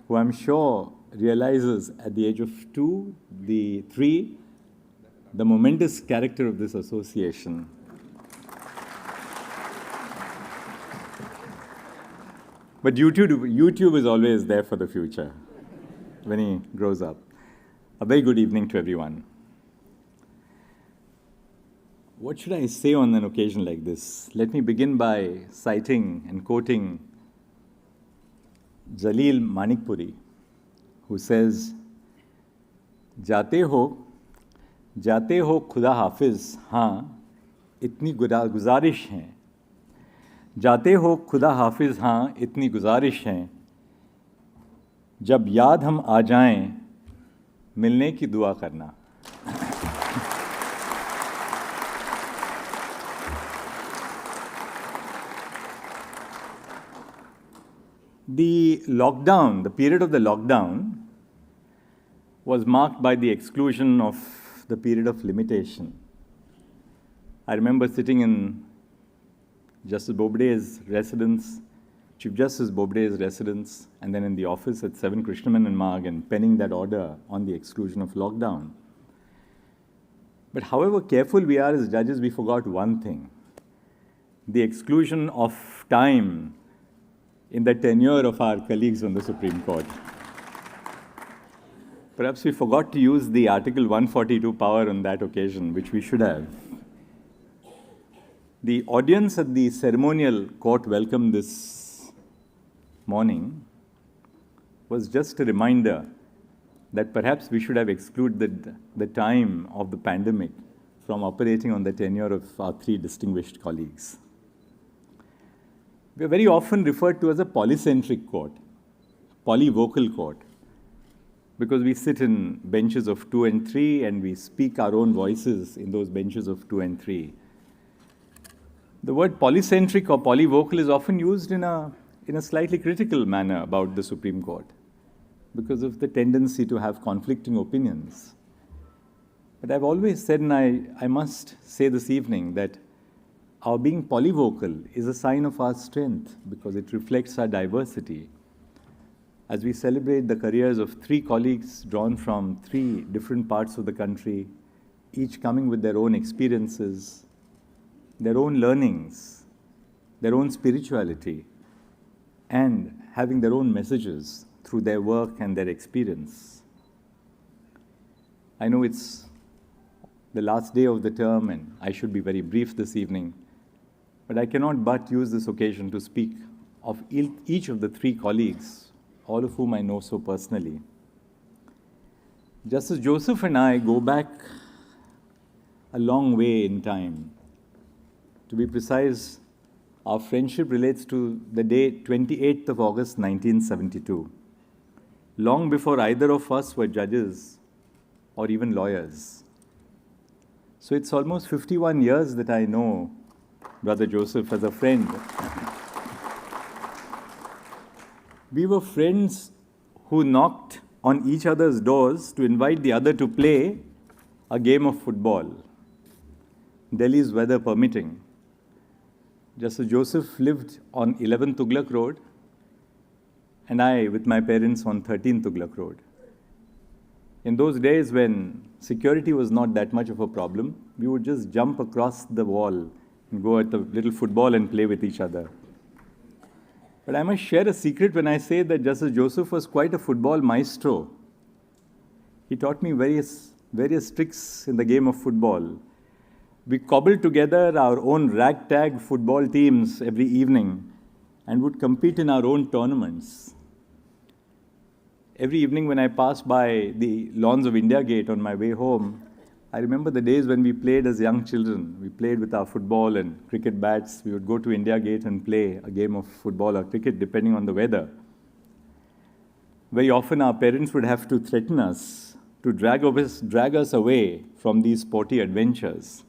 who I'm sure realizes at the age of 2, 3, the momentous character of this association. But YouTube is always there for the future when he grows up. A very good evening to everyone. What should I say on an occasion like this? Let me begin by citing and quoting Jalil Manikpuri, who says, जाते हो खुदा हाफिज हाँ इतनी गुजारिश है जाते हो खुदा हाफिज हाँ इतनी गुजारिश है जब याद हम आ जाएं मिलने की दुआ करना. The lockdown, the period of the lockdown, was marked by the exclusion of the period of limitation. I remember sitting in Justice Bobde's residence, Chief Justice Bobde's residence, and then in the office at 7 Krishnaman Marg and penning that order on the exclusion of lockdown. But however careful we are as judges, we forgot one thing: the exclusion of time in the tenure of our colleagues on the Supreme Court. Perhaps we forgot to use the Article 142 power on that occasion, which we should have. The audience at the ceremonial court welcome this morning was just a reminder that perhaps we should have excluded the time of the pandemic from operating on the tenure of our three distinguished colleagues. We are very often referred to as a polycentric court, polyvocal court, because we sit in benches of 2 and 3 and we speak our own voices in those benches of 2 and 3. The word polycentric or polyvocal is often used in a slightly critical manner about the Supreme Court because of the tendency to have conflicting opinions. But I've always said, and I must say this evening, that our being polyvocal is a sign of our strength because it reflects our diversity. As we celebrate the careers of 3 colleagues drawn from 3 different parts of the country, each coming with their own experiences, their own learnings, their own spirituality, and having their own messages through their work and their experience. I know it's the last day of the term and I should be very brief this evening, but I cannot but use this occasion to speak of each of the 3 colleagues, all of whom I know so personally. Justice Joseph and I go back a long way in time. To be precise, our friendship relates to the day 28th of August 1972, long before either of us were judges or even lawyers. So it's almost 51 years that I know Brother Joseph as a friend. We were friends who knocked on each other's doors to invite the other to play a game of football, Delhi's weather permitting. Justice Joseph lived on 11 Tughlaq Road, and I with my parents on 13 Tughlaq Road. In those days when security was not that much of a problem, we would just jump across the wall and go at the little football and play with each other. But I must share a secret when I say that Justice Joseph was quite a football maestro. He taught me various tricks in the game of football. We cobbled together our own ragtag football teams every evening and would compete in our own tournaments. Every evening when I passed by the lawns of India Gate on my way home, I remember the days when we played as young children. We played with our football and cricket bats. We would go to India Gate and play a game of football or cricket depending on the weather. very often our parents would have to threaten us to drag us away from these sporty adventures.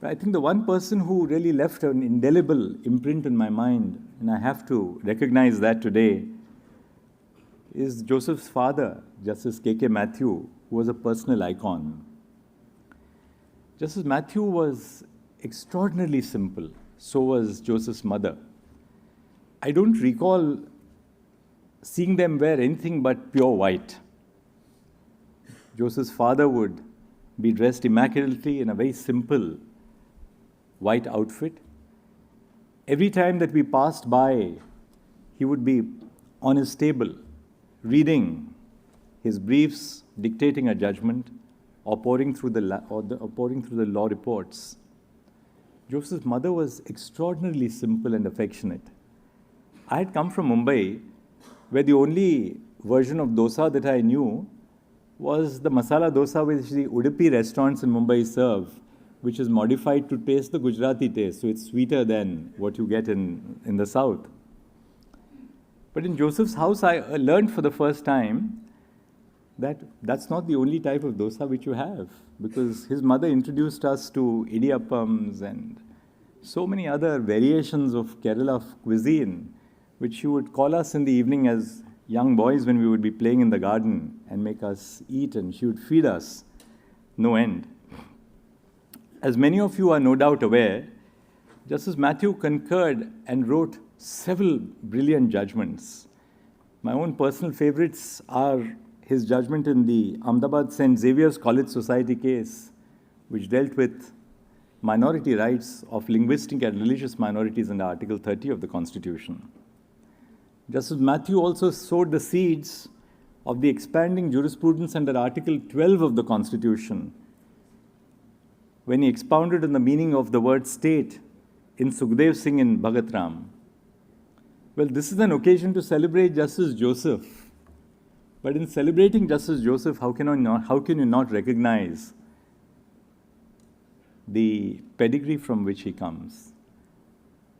But I think the one person who really left an indelible imprint in my mind, and I have to recognize that today, is Joseph's father, Justice K.K. Matthew, who was a personal icon. Justice Matthew was extraordinarily simple. So was Joseph's mother. I don't recall seeing them wear anything but pure white. Joseph's father would be dressed immaculately in a very simple white outfit. Every time that we passed by, he would be on his table, reading his briefs, dictating a judgment, or pouring through the law reports. Joseph's mother was extraordinarily simple and affectionate. I had come from Mumbai, where the only version of dosa that I knew was the masala dosa which the Udupi restaurants in Mumbai serve, which is modified to taste the Gujarati taste, so it's sweeter than what you get in the south. But in Joseph's house, I learned for the first time that that's not the only type of dosa which you have, because his mother introduced us to idiyappams and so many other variations of Kerala cuisine, which she would call us in the evening as young boys when we would be playing in the garden and make us eat, and she would feed us no end. As many of you are no doubt aware, Justice Matthew concurred and wrote several brilliant judgments. My own personal favorites are his judgment in the Ahmedabad St. Xavier's College Society case, which dealt with minority rights of linguistic and religious minorities under Article 30 of the Constitution. Justice Matthew also sowed the seeds of the expanding jurisprudence under Article 12 of the Constitution, when he expounded on the meaning of the word state in Sukhdev Singh in Bhagat Ram. Well, this is an occasion to celebrate Justice Joseph. But in celebrating Justice Joseph, how can you not recognize the pedigree from which he comes,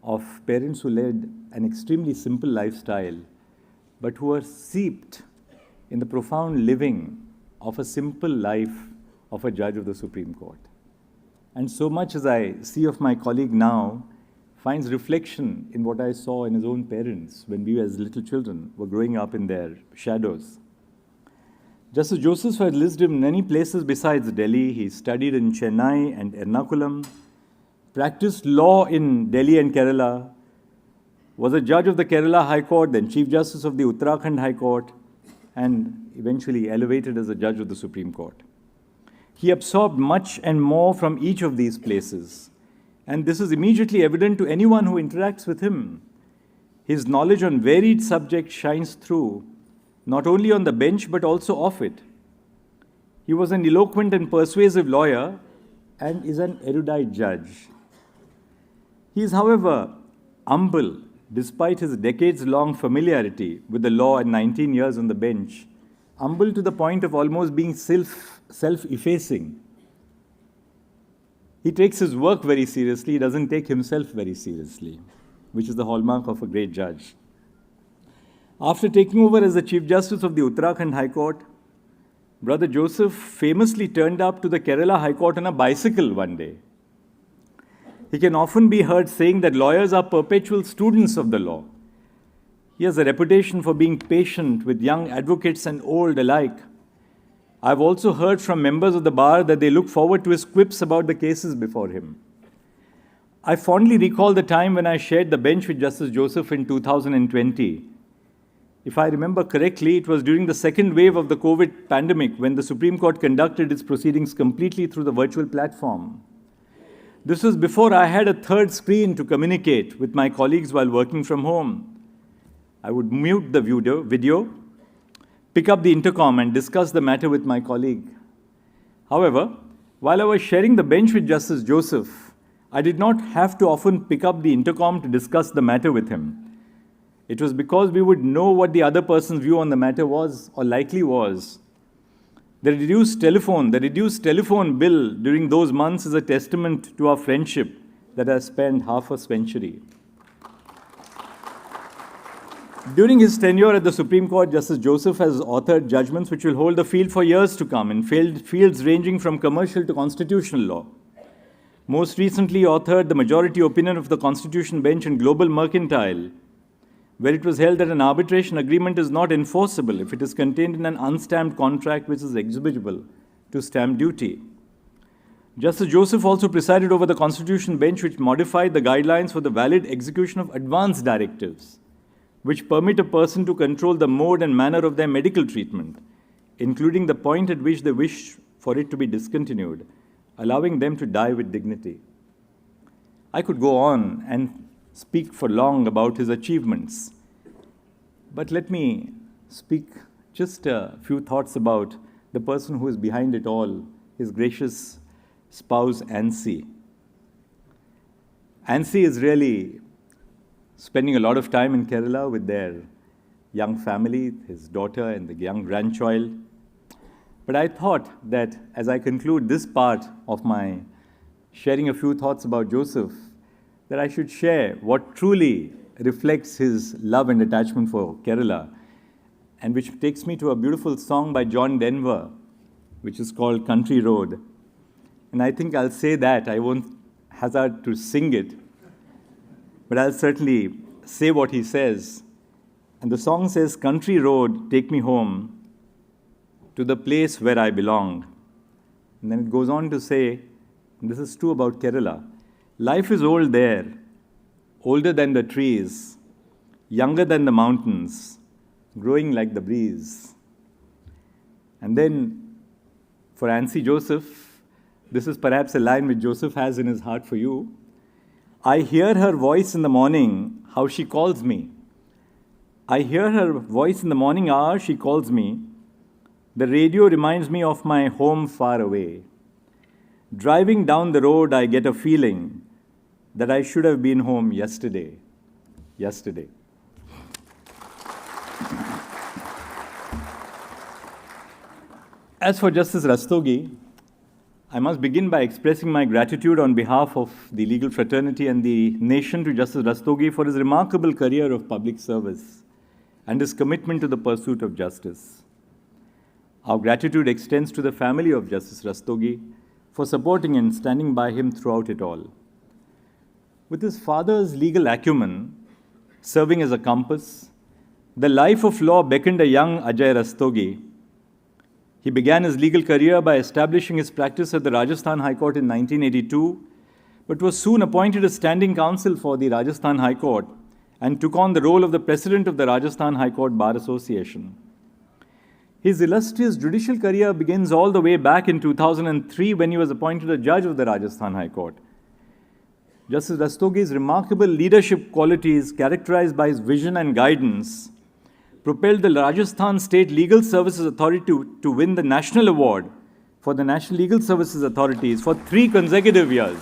of parents who led an extremely simple lifestyle, but who are seeped in the profound living of a simple life of a judge of the Supreme Court. And so much as I see of my colleague now finds reflection in what I saw in his own parents when we as little children were growing up in their shadows. Justice Joseph had lived in many places besides Delhi. He studied in Chennai and Ernakulam, practiced law in Delhi and Kerala, was a judge of the Kerala High Court, then Chief Justice of the Uttarakhand High Court, and eventually elevated as a judge of the Supreme Court. He absorbed much and more from each of these places, and this is immediately evident to anyone who interacts with him. His knowledge on varied subjects shines through, not only on the bench but also off it. He was an eloquent and persuasive lawyer and is an erudite judge. He is, however, humble despite his decades-long familiarity with the law and 19 years on the bench, humble to the point of almost being self-effacing. He takes his work very seriously, he doesn't take himself very seriously, which is the hallmark of a great judge. After taking over as the Chief Justice of the Uttarakhand High Court, Brother Joseph famously turned up to the Kerala High Court on a bicycle one day. He can often be heard saying that lawyers are perpetual students of the law. He has a reputation for being patient with young advocates and old alike. I've also heard from members of the bar that they look forward to his quips about the cases before him. I fondly recall the time when I shared the bench with Justice Joseph in 2020. If I remember correctly, it was during the second wave of the COVID pandemic when the Supreme Court conducted its proceedings completely through the virtual platform. This was before I had a third screen to communicate with my colleagues while working from home. I would mute the video, pick up the intercom and discuss the matter with my colleague. However, while I was sharing the bench with Justice Joseph, I did not have to often pick up the intercom to discuss the matter with him. It was because we would know what the other person's view on the matter was or likely was. The reduced telephone bill during those months is a testament to our friendship that has spanned half a century. During his tenure at the Supreme Court, Justice Joseph has authored judgments which will hold the field for years to come in fields ranging from commercial to constitutional law. Most recently authored the majority opinion of the Constitution Bench in Global Mercantile, where it was held that an arbitration agreement is not enforceable if it is contained in an unstamped contract which is exigible to stamp duty. Justice Joseph also presided over the Constitution Bench which modified the guidelines for the valid execution of advance directives, which permit a person to control the mode and manner of their medical treatment, including the point at which they wish for it to be discontinued, allowing them to die with dignity. I could go on and speak for long about his achievements, but let me speak just a few thoughts about the person who is behind it all, his gracious spouse, Ansi. Ansi is really spending a lot of time in Kerala with their young family, his daughter and the young grandchild. But I thought that as I conclude this part of my sharing a few thoughts about Joseph, that I should share what truly reflects his love and attachment for Kerala, and which takes me to a beautiful song by John Denver, which is called Country Road. And I think I'll say that. I won't hazard to sing it, but I'll certainly say what he says. And the song says, "Country road, take me home to the place where I belong." And then it goes on to say, and this is true about Kerala, life is old there, older than the trees, younger than the mountains, growing like the breeze. And then for Ansi Joseph, this is perhaps a line which Joseph has in his heart for you. I hear her voice in the morning, how she calls me. I hear her voice in the morning hour, she calls me. The radio reminds me of my home far away. Driving down the road, I get a feeling that I should have been home yesterday. Yesterday. As for Justice Rastogi, I must begin by expressing my gratitude on behalf of the legal fraternity and the nation to Justice Rastogi for his remarkable career of public service and his commitment to the pursuit of justice. Our gratitude extends to the family of Justice Rastogi for supporting and standing by him throughout it all. With his father's legal acumen serving as a compass, the life of law beckoned a young Ajay Rastogi. He began his legal career by establishing his practice at the Rajasthan High Court in 1982, but was soon appointed as standing counsel for the Rajasthan High Court and took on the role of the president of the Rajasthan High Court Bar Association. His illustrious judicial career begins all the way back in 2003 when he was appointed a judge of the Rajasthan High Court. Justice Rastogi's remarkable leadership qualities, characterized by his vision and guidance, propelled the Rajasthan State Legal Services Authority to win the National Award for the National Legal Services Authorities for 3 consecutive years.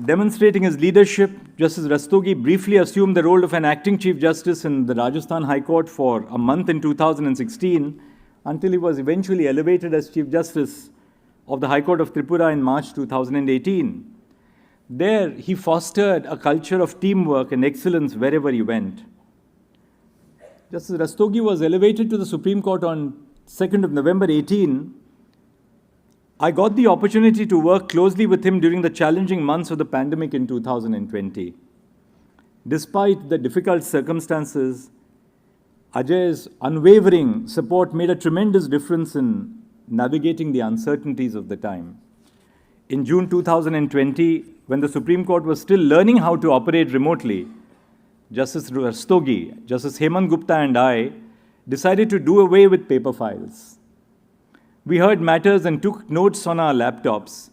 Demonstrating his leadership, Justice Rastogi briefly assumed the role of an acting Chief Justice in the Rajasthan High Court for a month in 2016 until he was eventually elevated as Chief Justice of the High Court of Tripura in March 2018. There, he fostered a culture of teamwork and excellence wherever he went. Justice Rastogi was elevated to the Supreme Court on 2nd of November 18. I got the opportunity to work closely with him during the challenging months of the pandemic in 2020. Despite the difficult circumstances, Ajay's unwavering support made a tremendous difference in navigating the uncertainties of the time. In June 2020, when the Supreme Court was still learning how to operate remotely, Justice Rastogi, Justice Hemant Gupta and I decided to do away with paper files. We heard matters and took notes on our laptops.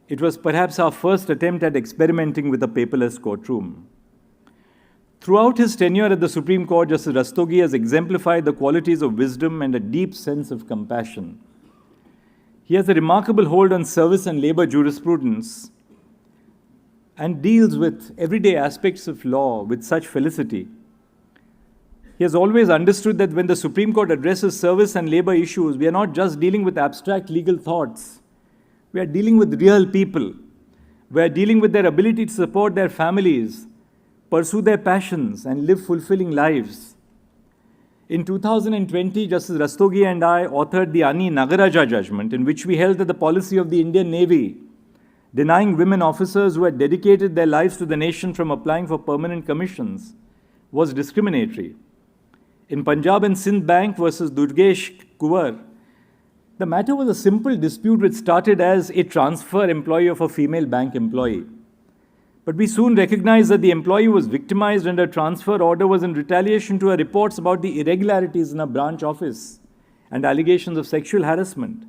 It was perhaps our first attempt at experimenting with a paperless courtroom. Throughout his tenure at the Supreme Court, Justice Rastogi has exemplified the qualities of wisdom and a deep sense of compassion. He has a remarkable hold on service and labor jurisprudence and deals with everyday aspects of law with such felicity. He has always understood that when the Supreme Court addresses service and labor issues, we are not just dealing with abstract legal thoughts. We are dealing with real people. We are dealing with their ability to support their families, pursue their passions, and live fulfilling lives. In 2020, Justice Rastogi and I authored the Ani Nagaraja judgment, in which we held that the policy of the Indian Navy, denying women officers who had dedicated their lives to the nation from applying for permanent commissions, was discriminatory. In Punjab and Sindh Bank versus Durgesh Kuwar, the matter was a simple dispute which started as a transfer employee of a female bank employee. But we soon recognized that the employee was victimized and her transfer order was in retaliation to her reports about the irregularities in her branch office and allegations of sexual harassment.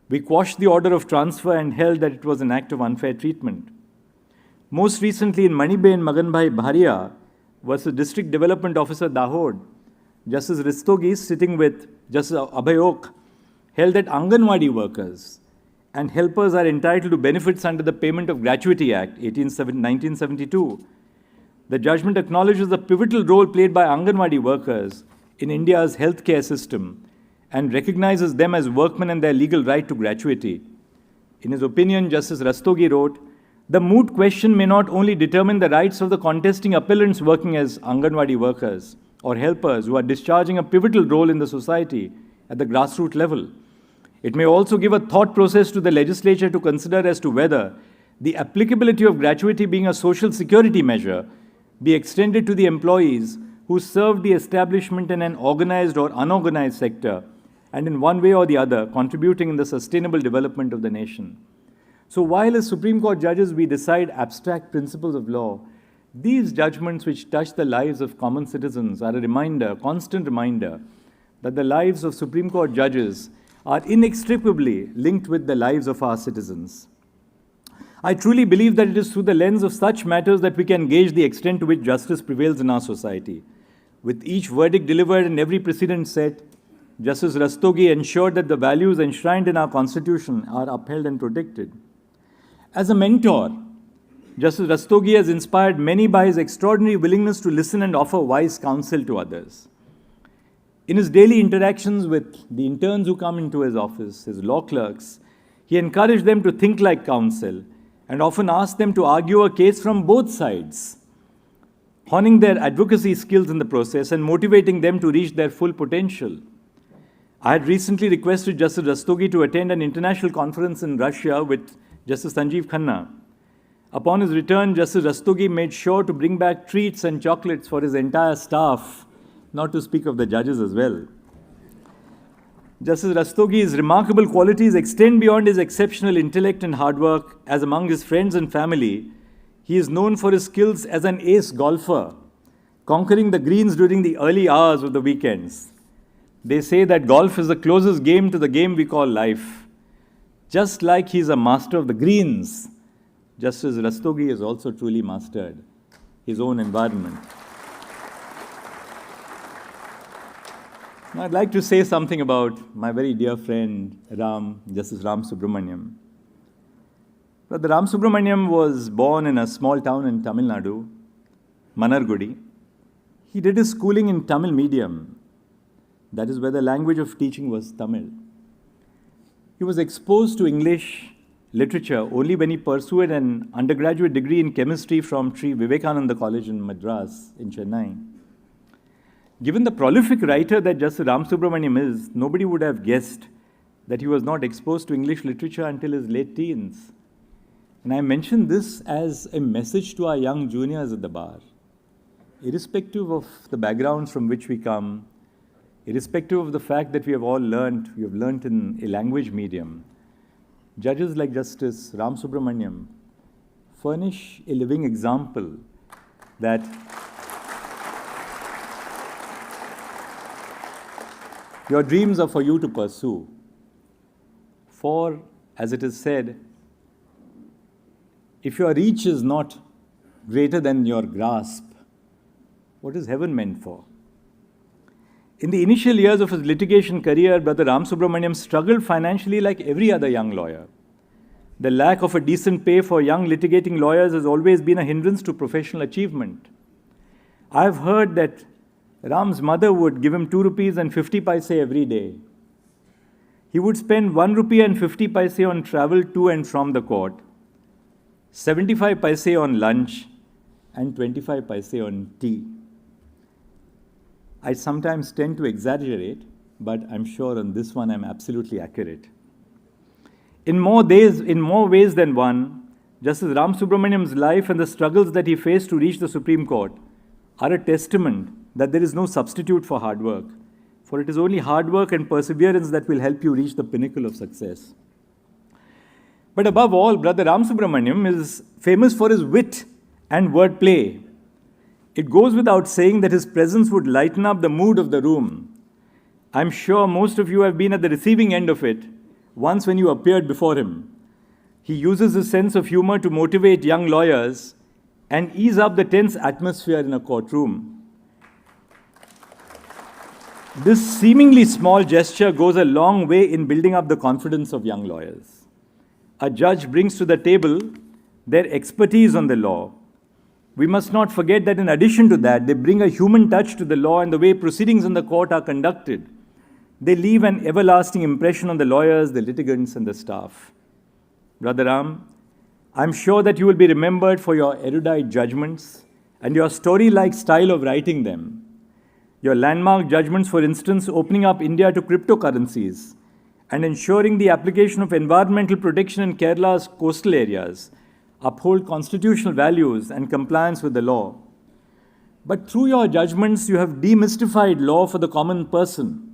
We quashed the order of transfer and held that it was an act of unfair treatment. Most recently, in Maniben Maganbhai Bharia versus District Development Officer Dahod, Justice Rastogi, sitting with Justice Abhay held that Anganwadi workers and helpers are entitled to benefits under the Payment of Gratuity Act, 1972. The judgment acknowledges the pivotal role played by Anganwadi workers in India's healthcare system and recognizes them as workmen and their legal right to gratuity. In his opinion, Justice Rastogi wrote, "The moot question may not only determine the rights of the contesting appellants working as Anganwadi workers or helpers who are discharging a pivotal role in the society at the grassroots level. It may also give a thought process to the legislature to consider as to whether the applicability of gratuity being a social security measure be extended to the employees who serve the establishment in an organized or unorganized sector and in one way or the other contributing in the sustainable development of the nation." So while as Supreme Court judges we decide abstract principles of law, these judgments which touch the lives of common citizens are a reminder, constant reminder, that the lives of Supreme Court judges are inextricably linked with the lives of our citizens. I truly believe that it is through the lens of such matters that we can gauge the extent to which justice prevails in our society. With each verdict delivered and every precedent set, Justice Rastogi ensured that the values enshrined in our Constitution are upheld and protected. As a mentor, Justice Rastogi has inspired many by his extraordinary willingness to listen and offer wise counsel to others. In his daily interactions with the interns who come into his office, his law clerks, he encouraged them to think like counsel and often asked them to argue a case from both sides, honing their advocacy skills in the process and motivating them to reach their full potential. I had recently requested Justice Rastogi to attend an international conference in Russia with Justice Sanjeev Khanna. Upon his return, Justice Rastogi made sure to bring back treats and chocolates for his entire staff, not to speak of the judges as well. Justice Rastogi's remarkable qualities extend beyond his exceptional intellect and hard work, as among his friends and family, he is known for his skills as an ace golfer, conquering the greens during the early hours of the weekends. They say that golf is the closest game to the game we call life. Just like he is a master of the greens, Justice Rastogi has also truly mastered his own environment. Now, I'd like to say something about my very dear friend, Justice Ramasubramanian. Brother Ramasubramanian was born in a small town in Tamil Nadu, Manargudi. He did his schooling in Tamil medium. That is where the language of teaching was Tamil. He was exposed to English literature only when he pursued an undergraduate degree in chemistry from Sri Vivekananda College in Madras, in Chennai. Given the prolific writer that Justice Ramasubramanian is, nobody would have guessed that he was not exposed to English literature until his late teens. And I mention this as a message to our young juniors at the bar. Irrespective of the backgrounds from which we come, irrespective of the fact that we have learnt in a language medium, judges like Justice Ramasubramanian furnish a living example that your dreams are for you to pursue. For, as it is said, if your reach is not greater than your grasp, what is heaven meant for? In the initial years of his litigation career, Brother Ramasubramanian struggled financially like every other young lawyer. The lack of a decent pay for young litigating lawyers has always been a hindrance to professional achievement. I have heard that Ram's mother would give him 2 rupees and 50 paise every day. He would spend 1 rupee and 50 paise on travel to and from the court, 75 paise on lunch, and 25 paise on tea. I sometimes tend to exaggerate, but I'm sure on this one I'm absolutely accurate. In more ways than one, Justice Ramasubramanian's life and the struggles that he faced to reach the Supreme Court are a testament that there is no substitute for hard work, for it is only hard work and perseverance that will help you reach the pinnacle of success. But above all, Brother Ramasubramanian is famous for his wit and wordplay. It goes without saying that his presence would lighten up the mood of the room. I'm sure most of you have been at the receiving end of it once when you appeared before him. He uses his sense of humor to motivate young lawyers and ease up the tense atmosphere in a courtroom. This seemingly small gesture goes a long way in building up the confidence of young lawyers. A judge brings to the table their expertise on the law. We must not forget that in addition to that, they bring a human touch to the law and the way proceedings in the court are conducted. They leave an everlasting impression on the lawyers, the litigants, and the staff. Brother Ram, I'm sure that you will be remembered for your erudite judgments and your story-like style of writing them. Your landmark judgments, for instance, opening up India to cryptocurrencies and ensuring the application of environmental protection in Kerala's coastal areas, uphold constitutional values and compliance with the law. But through your judgments, you have demystified law for the common person.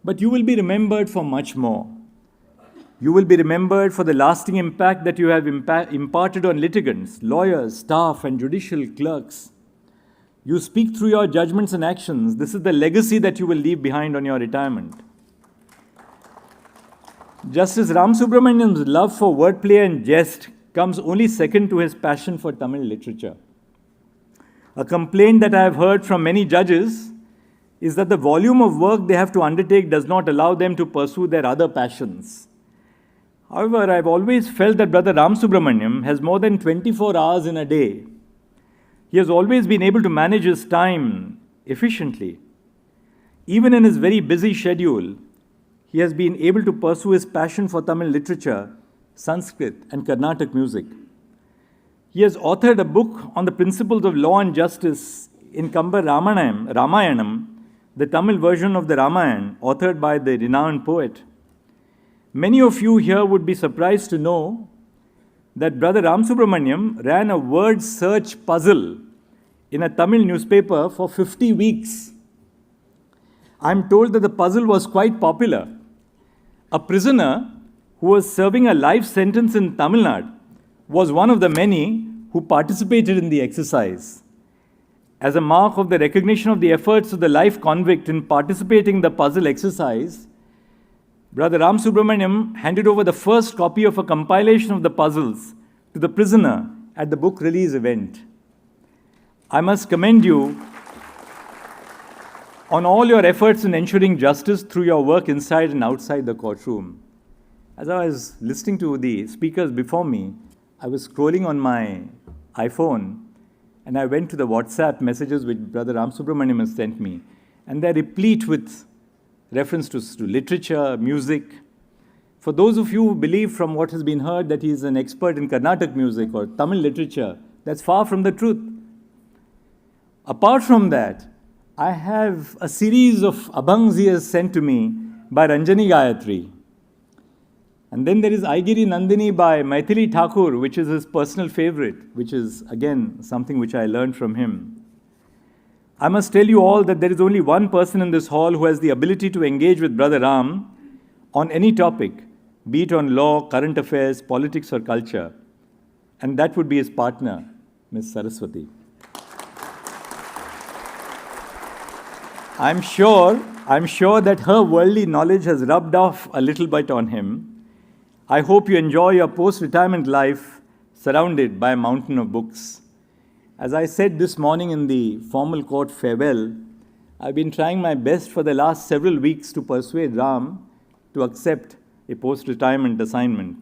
But you will be remembered for much more. You will be remembered for the lasting impact that you have imparted on litigants, lawyers, staff, and judicial clerks. You speak through your judgments and actions. This is the legacy that you will leave behind on your retirement. Justice Ramasubramanian's love for wordplay and jest comes only second to his passion for Tamil literature. A complaint that I have heard from many judges is that the volume of work they have to undertake does not allow them to pursue their other passions. However, I've always felt that Brother Ramasubramanian has more than 24 hours in a day. He has always been able to manage his time efficiently. Even in his very busy schedule, he has been able to pursue his passion for Tamil literature, Sanskrit, and Carnatic music. He has authored a book on the principles of law and justice in Kamba Ramayanam, the Tamil version of the Ramayana, authored by the renowned poet. Many of you here would be surprised to know that Brother Ramasubramanian ran a word search puzzle in a Tamil newspaper for 50 weeks. I'm told that the puzzle was quite popular. A prisoner who was serving a life sentence in Tamil Nadu was one of the many who participated in the exercise. As a mark of the recognition of the efforts of the life convict in participating in the puzzle exercise, Brother Ramasubramanian handed over the first copy of a compilation of the puzzles to the prisoner at the book release event. I must commend you on all your efforts in ensuring justice through your work inside and outside the courtroom. As I was listening to the speakers before me, I was scrolling on my iPhone and I went to the WhatsApp messages which Brother Ramasubramanian has sent me, and they're replete with reference to literature, music. For those of you who believe from what has been heard that he is an expert in Carnatic music or Tamil literature, that's far from the truth. Apart from that, I have a series of abhangs he has sent to me by Ranjani Gayatri. And then there is Aigiri Nandini by Maithili Thakur, which is his personal favorite, which is again something which I learned from him. I must tell you all that there is only one person in this hall who has the ability to engage with Brother Ram on any topic, be it on law, current affairs, politics, or culture, and that would be his partner, Ms. Saraswati. I'm sure that her worldly knowledge has rubbed off a little bit on him. I hope you enjoy your post-retirement life surrounded by a mountain of books. As I said this morning in the formal court farewell, I've been trying my best for the last several weeks to persuade Ram to accept a post-retirement assignment.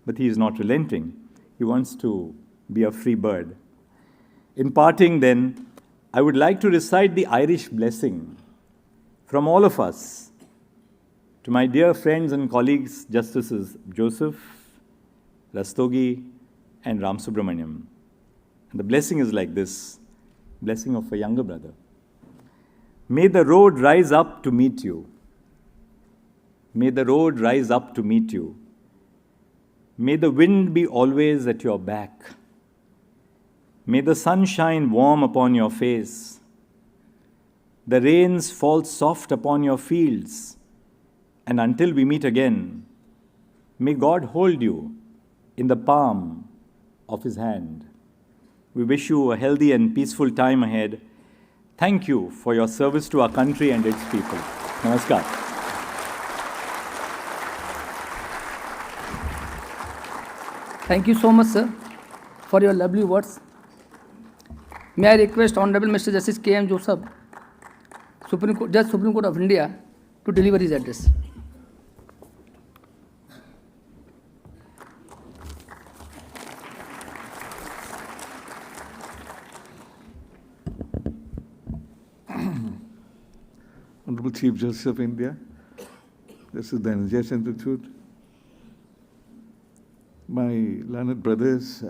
But he is not relenting. He wants to be a free bird. In parting then, I would like to recite the Irish blessing from all of us to my dear friends and colleagues, Justices Joseph, Rastogi, and Ramasubramanian. And the blessing is like this, blessing of a younger brother. May the road rise up to meet you. May the road rise up to meet you. May the wind be always at your back. May the sun shine warm upon your face. The rains fall soft upon your fields. And until we meet again, may God hold you in the palm of His hand. We wish you a healthy and peaceful time ahead. Thank you for your service to our country and its people. Namaskar. Thank you so much, sir, for your lovely words. May I request Honorable Mr. Justice K.M. Joseph, Judge Supreme Court of India, to deliver his address. Honorable Chief Justice of India, this is the Ajay Institute. My learned brothers,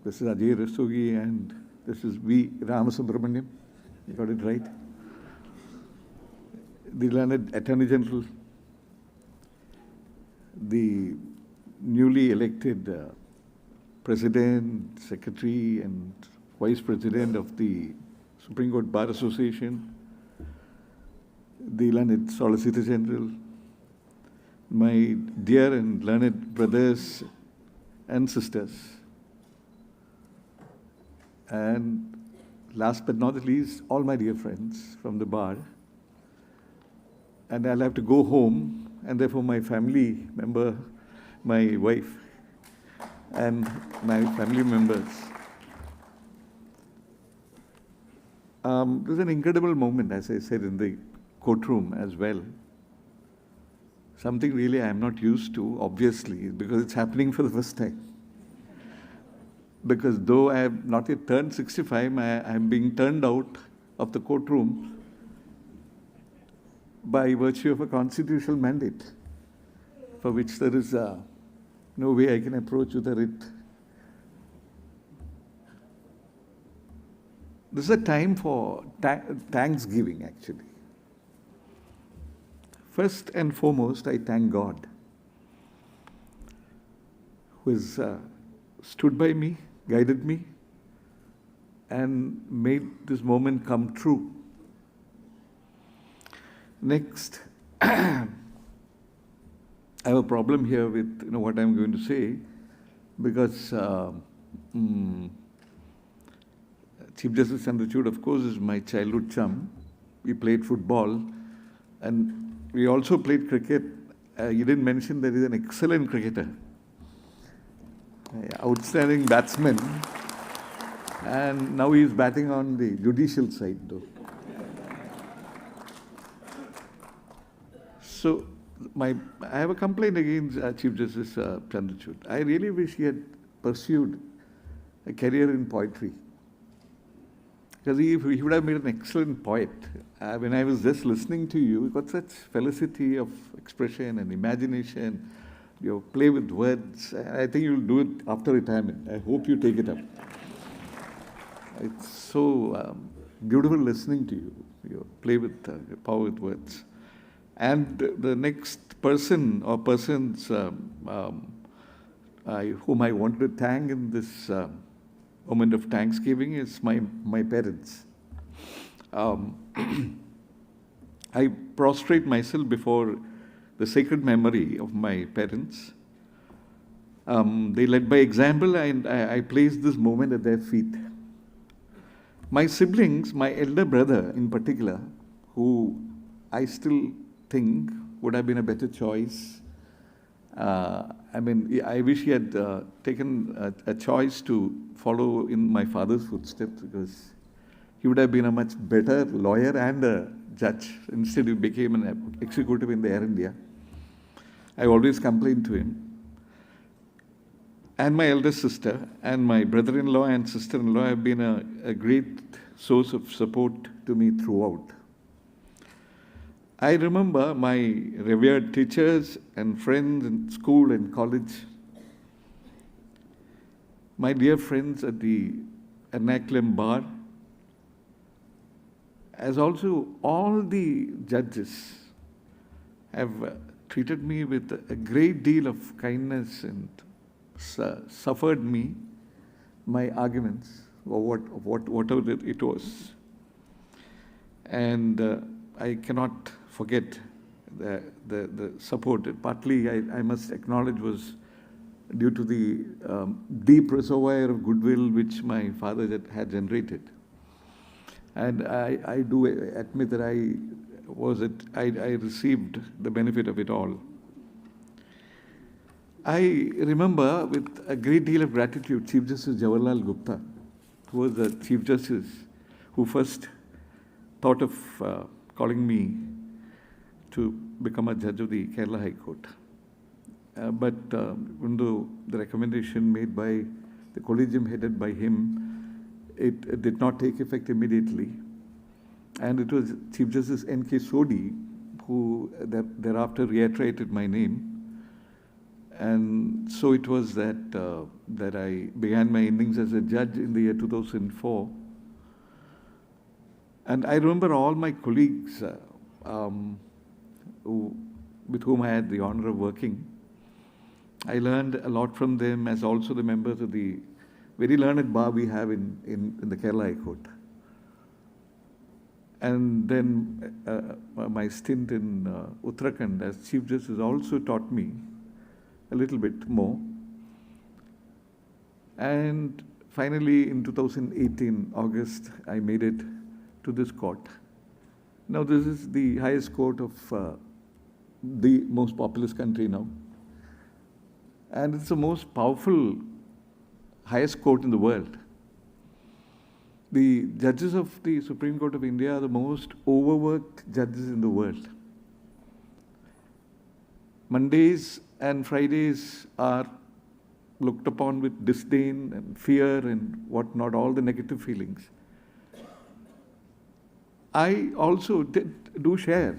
this is Ajay Rastogi and this is V. Ramasubramanian. You got it right. The learned Attorney General, the newly elected President, Secretary and Vice President of the Supreme Court Bar Association, the learned Solicitor General, my dear and learned brothers and sisters, and last but not the least, all my dear friends from the bar. And I'll have to go home, and therefore my family member, my wife, and my family members. It was an incredible moment, as I said, in the courtroom as well. Something really I'm not used to, obviously, because it's happening for the first time. Because though I have not yet turned 65, I'm being turned out of the courtroom by virtue of a constitutional mandate, for which there is no way I can approach with a writ. This is a time for thanksgiving, actually. First and foremost, I thank God, who has stood by me, guided me, and made this moment come true. Next, I have a problem here with what I'm going to say, because Chief Justice Chandrachud, of course, is my childhood chum. We played football, and we also played cricket. You didn't mention that he's an excellent cricketer, outstanding batsman, and now he's batting on the judicial side, though. So, I have a complaint against Chief Justice Chandrachud. I really wish he had pursued a career in poetry, because he would have made an excellent poet. When I was just listening to you, you got such felicity of expression and imagination. You play with words. I think you'll do it after retirement. I hope you take it up. It's so beautiful listening to you. You play with power with words. And the next person or persons whom I want to thank in this moment of thanksgiving is my parents. I prostrate myself before the sacred memory of my parents. They led by example, and I place this moment at their feet. My siblings, my elder brother in particular, who I still think would have been a better choice. I wish he had taken a choice to follow in my father's footsteps, because he would have been a much better lawyer and a judge. Instead, he became an executive in the Air India. I always complained to him. And my elder sister and my brother-in-law and sister-in-law have been a great source of support to me throughout. I remember my revered teachers and friends in school and college. My dear friends at the Ernakulam bar, as also all the judges have treated me with a great deal of kindness and suffered me my arguments or whatever it was. And I cannot forget the support. Partly, I must acknowledge, was due to the deep reservoir of goodwill which my father had generated. And I do admit that I received the benefit of it all. I remember with a great deal of gratitude Chief Justice Jawaharlal Gupta, who was the Chief Justice who first thought of calling me to become a judge of the Kerala High Court. But even though the recommendation made by the collegium headed by him, it did not take effect immediately. And it was Chief Justice N.K. Sodhi who thereafter reiterated my name. And so it was that I began my innings as a judge in the year 2004. And I remember all my colleagues with whom I had the honor of working. I learned a lot from them, as also the members of the very learned bar we have in the Kerala High Court. And then my stint in Uttarakhand as Chief Justice also taught me a little bit more. And finally, in 2018, August, I made it to this court. Now, this is the highest court of the most populous country now. And it's the most powerful, highest court in the world. The judges of the Supreme Court of India are the most overworked judges in the world. Mondays and Fridays are looked upon with disdain and fear and whatnot, all the negative feelings. I also do share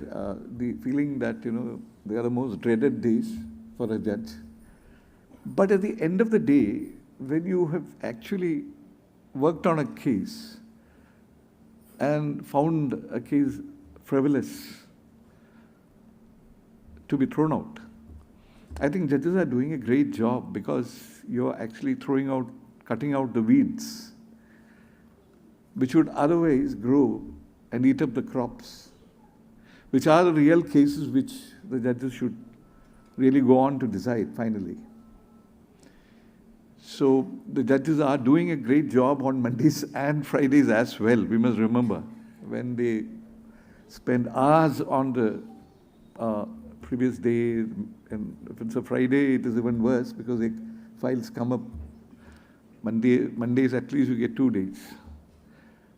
the feeling that, they are the most dreaded days for a judge. But at the end of the day, when you have actually worked on a case and found a case frivolous to be thrown out, I think judges are doing a great job, because you're actually cutting out the weeds, which would otherwise grow and eat up the crops, which are the real cases which the judges should really go on to decide finally. So the judges are doing a great job on Mondays and Fridays as well. We must remember, when they spend hours on the previous day, and if it's a Friday, it is even worse, because the files come up. Mondays at least you get 2 days.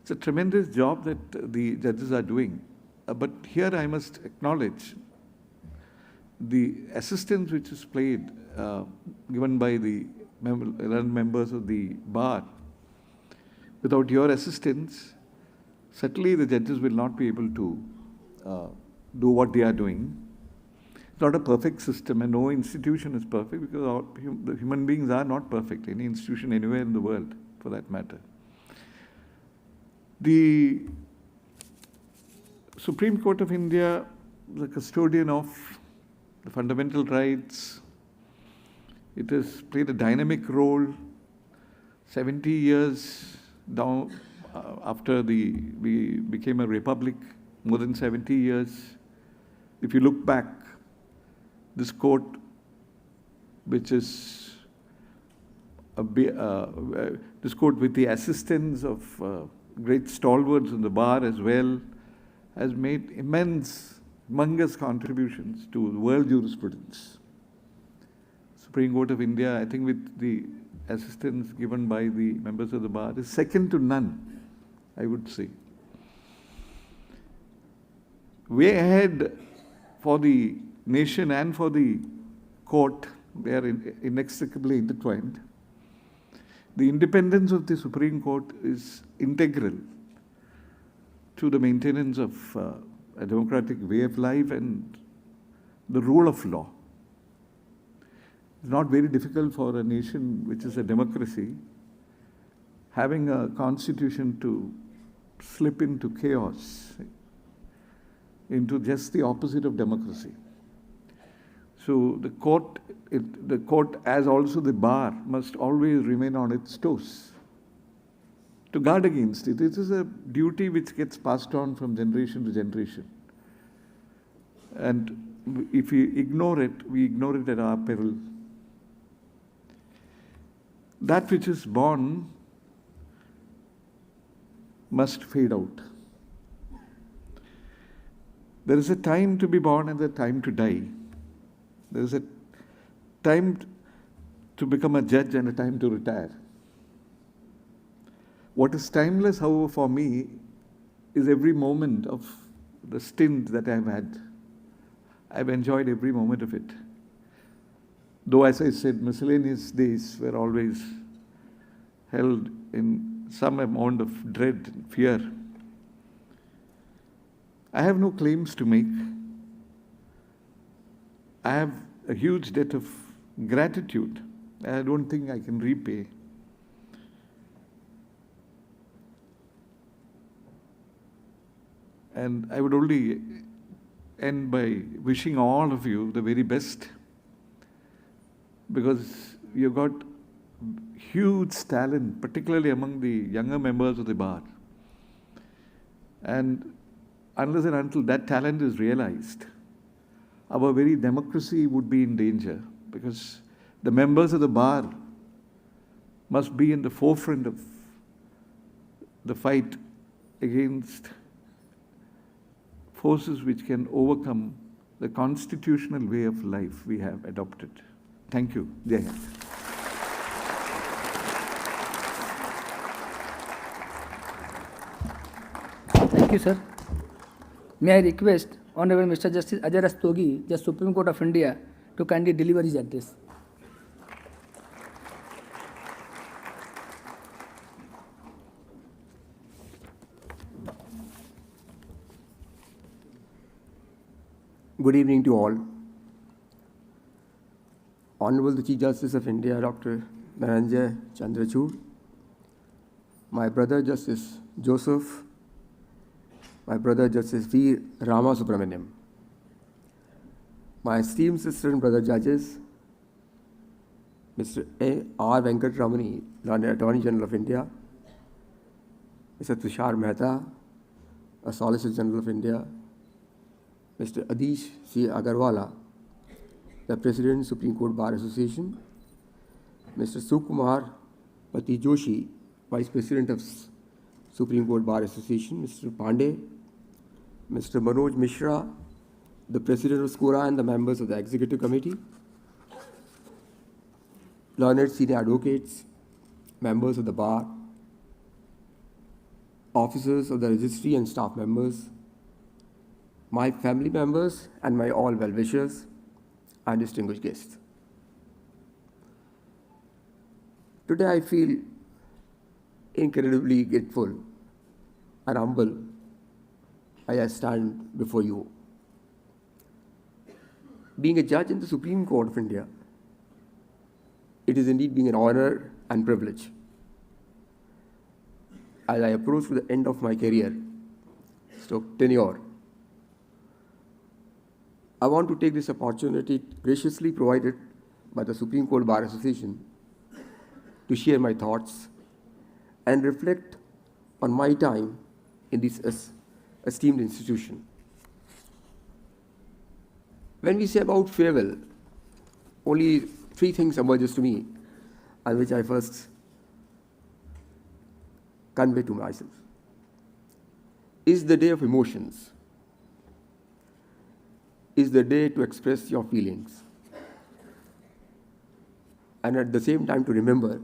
It's a tremendous job that the judges are doing. But here I must acknowledge the assistance which is played, given by the members of the bar. Without your assistance, certainly the judges will not be able to do what they are doing. It's not a perfect system, and no institution is perfect, because the human beings are not perfect, any institution anywhere in the world for that matter. The Supreme Court of India, the custodian of the fundamental rights, it has played a dynamic role. 70 years down after we became a republic, more than 70 years. If you look back, this court, which is this court with the assistance of great stalwarts in the bar as well, has made humongous contributions to world jurisprudence. Supreme Court of India, I think, with the assistance given by the members of the bar, is second to none, I would say. Way ahead for the nation and for the court, they are inextricably intertwined. The independence of the Supreme Court is integral to the maintenance of a democratic way of life and the rule of law. It's not very difficult for a nation which is a democracy, having a constitution to slip into chaos, into just the opposite of democracy. So the court, as also the bar, must always remain on its toes to guard against it. This is a duty which gets passed on from generation to generation. And if we ignore it at our peril. That which is born must fade out. There is a time to be born and a time to die. There is a time to become a judge and a time to retire. What is timeless, however, for me, is every moment of the stint that I've had. I've enjoyed every moment of it. Though, as I said, miscellaneous days were always held in some amount of dread and fear. I have no claims to make. I have a huge debt of gratitude. I don't think I can repay. And I would only end by wishing all of you the very best, because you've got huge talent, particularly among the younger members of the bar. And unless and until that talent is realized, our very democracy would be in danger, because the members of the bar must be in the forefront of the fight against forces which can overcome the constitutional way of life we have adopted. Thank you. Jai Hind. Thank you, sir. May I request Honorable Mr. Justice Ajay Rastogi, Justice Supreme Court of India, to kindly deliver his address. Good evening to all. Honorable the Chief Justice of India, Dr. Dhananjay Chandrachud, my brother Justice Joseph, my brother Justice V. Ramasubramanian, my esteemed sister and brother judges, Mr. A. R. Venkatramani, Learned Attorney General of India, Mr. Tushar Mehta, a Solicitor General of India, Mr. Adish C. Agarwala, the President, Supreme Court Bar Association, Mr. Sukumar Pati Joshi, Vice President of Supreme Court Bar Association, Mr. Pandey, Mr. Manoj Mishra, the President of SCORA and the members of the Executive Committee, learned senior advocates, members of the bar, officers of the registry and staff members, my family members and my all well-wishers and distinguished guests. Today I feel incredibly grateful and humble as I stand before you. Being a judge in the Supreme Court of India, it is indeed being an honor and privilege. As I approach to the end of my career, tenure, I want to take this opportunity graciously provided by the Supreme Court Bar Association to share my thoughts and reflect on my time in this esteemed institution. When we say about farewell, only three things emerges to me, and which I first convey to myself. Is the day of emotions. Is the day to express your feelings. And at the same time to remember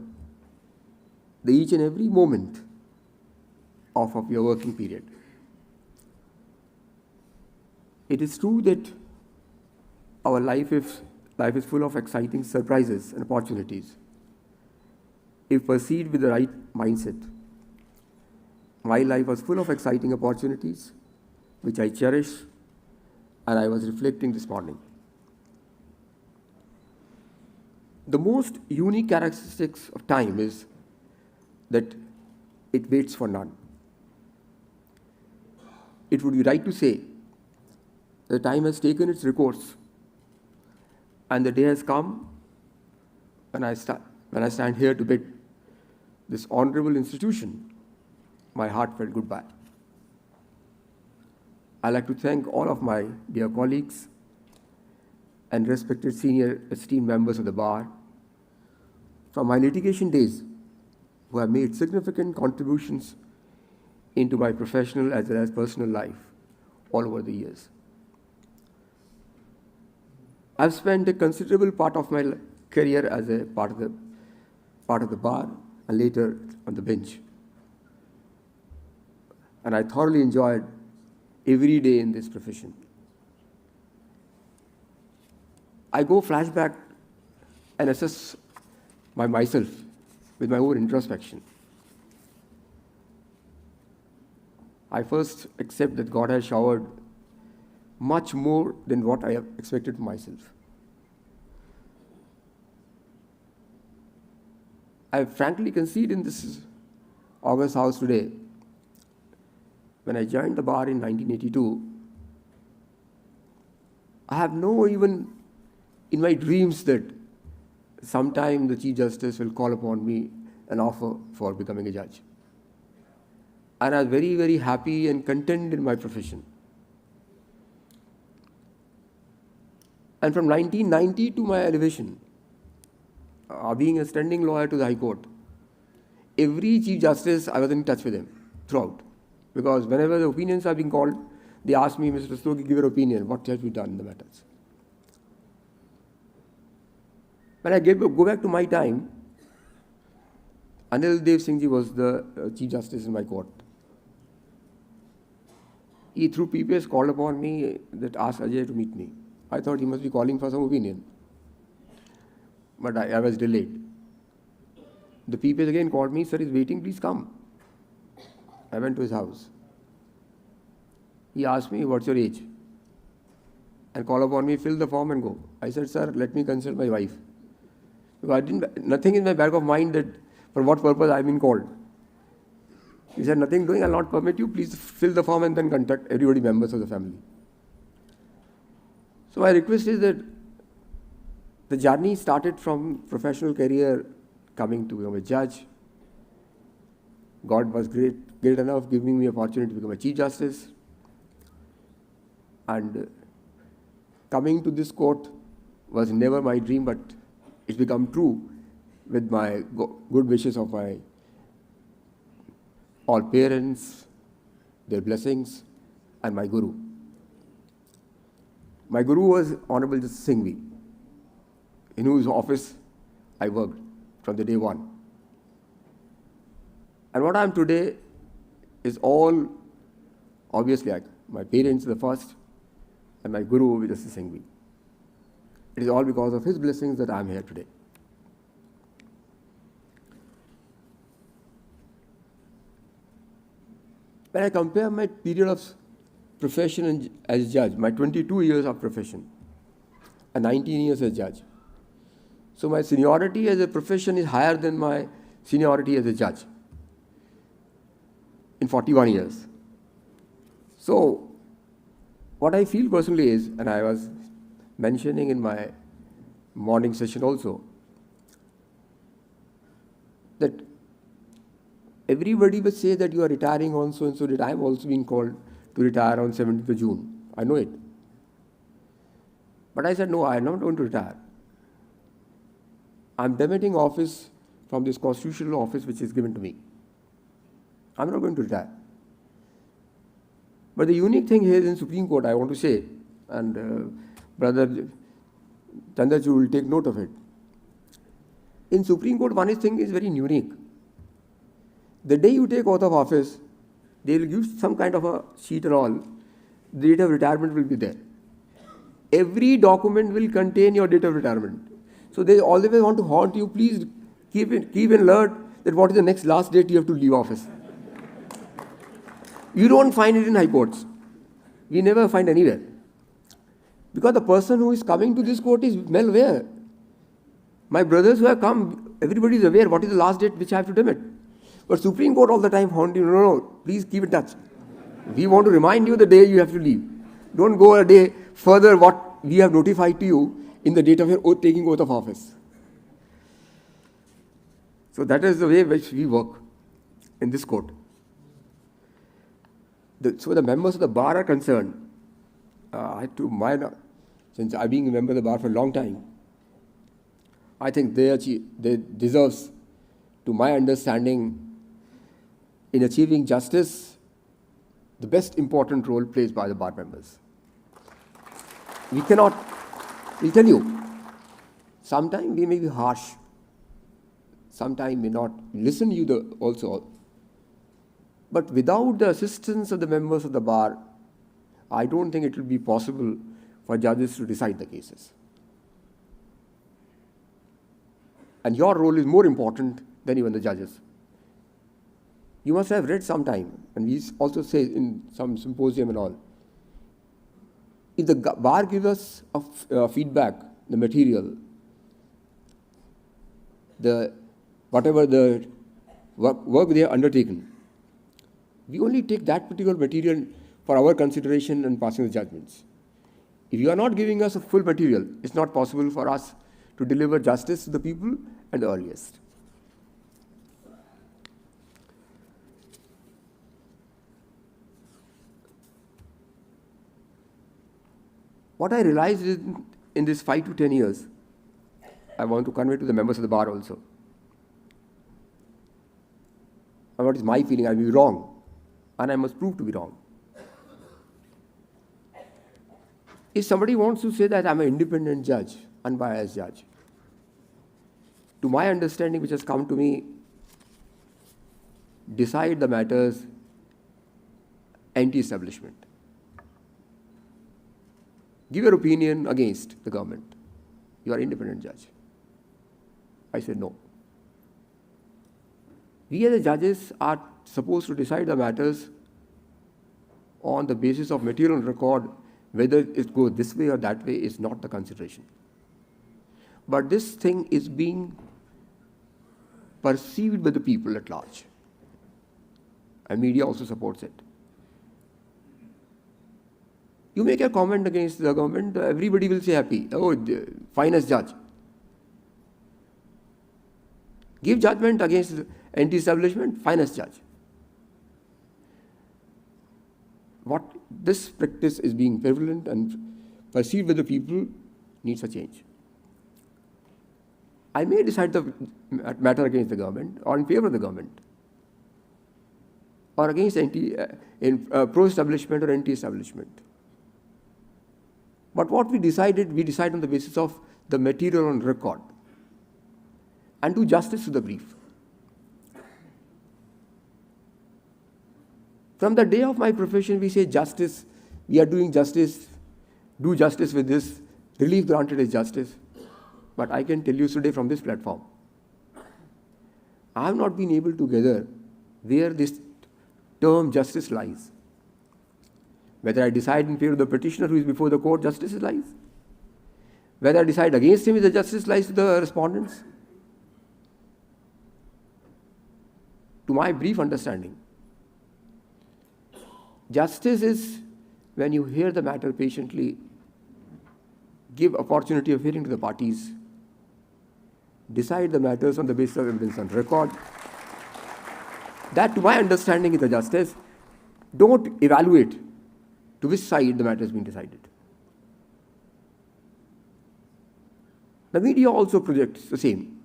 the each and every moment of your working period. It is true that our life is full of exciting surprises and opportunities if perceived with the right mindset. My life was full of exciting opportunities which I cherish, and I was reflecting this morning. The most unique characteristics of time is that it waits for none. It would be right to say the time has taken its course, and the day has come when I stand here to bid this honorable institution my heartfelt goodbye. I'd like to thank all of my dear colleagues and respected senior esteemed members of the bar from my litigation days who have made significant contributions into my professional as well as personal life all over the years. I've spent a considerable part of my career as a part of the bar and later on the bench. And I thoroughly enjoyed every day in this profession. I go flashback and assess myself with my own introspection. I first accept that God has showered much more than what I have expected for myself. I frankly concede in this August house today, when I joined the bar in 1982, I have no even in my dreams that sometime the Chief Justice will call upon me and offer for becoming a judge. And I was very, very happy and content in my profession. And from 1990 to my elevation, being a standing lawyer to the High Court, every Chief Justice, I was in touch with him throughout. Because whenever the opinions are being called, they ask me, Mr. Rastogi, give your opinion. What have you done in the matters? When I go back to my time, Anil Dev Singh ji was the Chief Justice in my court. He, through PPS, called upon me that asked Ajay to meet me. I thought he must be calling for some opinion. But I was delayed. The PPS again called me, sir, he's waiting, please come. I went to his house. He asked me, what's your age? And called upon me, fill the form and go. I said, sir, let me consult my wife. Because nothing in my back of mind that for what purpose I've been called. He said, nothing doing, I'll not permit you, please fill the form and then contact everybody members of the family. So my request is that the journey started from professional career coming to become a judge. God was great enough giving me opportunity to become a Chief Justice. And coming to this court was never my dream, but it's become true with my good wishes of my all parents, their blessings, and my Guru. My Guru was Honorable Justice Singhvi, in whose office I worked from the day one. And what I am today is all, obviously, my parents the first, and my Guru, Justice Singhvi. It is all because of his blessings that I am here today. When I compare my period of profession as judge, my 22 years of profession, and 19 years as judge, so my seniority as a profession is higher than my seniority as a judge in 41 years. So what I feel personally is, and I was mentioning in my morning session also, that everybody will say that you are retiring on so and so date. I am also being called to retire on 17th of June. I know it. But I said, no, I am not going to retire. I am demitting office from this constitutional office which is given to me. I am not going to retire. But the unique thing here in Supreme Court, I want to say, and Brother Chandrachud will take note of it. In Supreme Court, one thing is very unique. The day you take oath of office, they will give some kind of a sheet and all. The date of retirement will be there. Every document will contain your date of retirement. So they always want to haunt you. Please keep in alert that what is the last date you have to leave office. You don't find it in high courts. We never find anywhere. Because the person who is coming to this court is well aware. My brothers who have come, everybody is aware what is the last date which I have to demit. But Supreme Court all the time haunted you, no, please keep in touch. We want to remind you the day you have to leave. Don't go a day further what we have notified to you in the date of your taking oath of office. So that is the way which we work in this court. So the members of the bar are concerned. Since I've been a member of the bar for a long time, I think they deserves, to my understanding, in achieving justice, the best important role played by the bar members. We'll tell you, sometimes we may be harsh, sometimes may not listen to you also. But without the assistance of the members of the bar, I don't think it will be possible for judges to decide the cases. And your role is more important than even the judges. You must have read sometime, and we also say in some symposium and all, if the bar gives us a feedback, the material, whatever the work they have undertaken, we only take that particular material for our consideration and passing the judgments. If you are not giving us a full material, it's not possible for us to deliver justice to the people at the earliest. What I realized in this 5 to 10 years, I want to convey to the members of the bar also. And what is my feeling? I may be wrong, and I must prove to be wrong. If somebody wants to say that I'm an independent judge, unbiased judge, to my understanding, which has come to me, decide the matters anti-establishment. Give your opinion against the government. You are an independent judge. I said no. We as the judges are supposed to decide the matters on the basis of material record. Whether it goes this way or that way is not the consideration. But this thing is being perceived by the people at large. And media also supports it. You make a comment against the government, everybody will say happy. Oh, the finest judge. Give judgment against anti-establishment, finest judge. What this practice is being prevalent and perceived by the people needs a change. I may decide the matter against the government or in favor of the government or against pro-establishment or anti-establishment. But what we decide on the basis of the material on record and do justice to the brief. From the day of my profession, we say justice, we are doing justice, do justice with this, relief granted is justice. But I can tell you today from this platform, I have not been able to gather where this term justice lies. Whether I decide in favor of the petitioner who is before the court, justice lies. Whether I decide against him, the justice lies to the respondents. To my brief understanding, justice is when you hear the matter patiently, give opportunity of hearing to the parties, decide the matters on the basis of evidence on record. That, to my understanding, is the justice. Don't evaluate to which side the matter has been decided. The media also projects the same.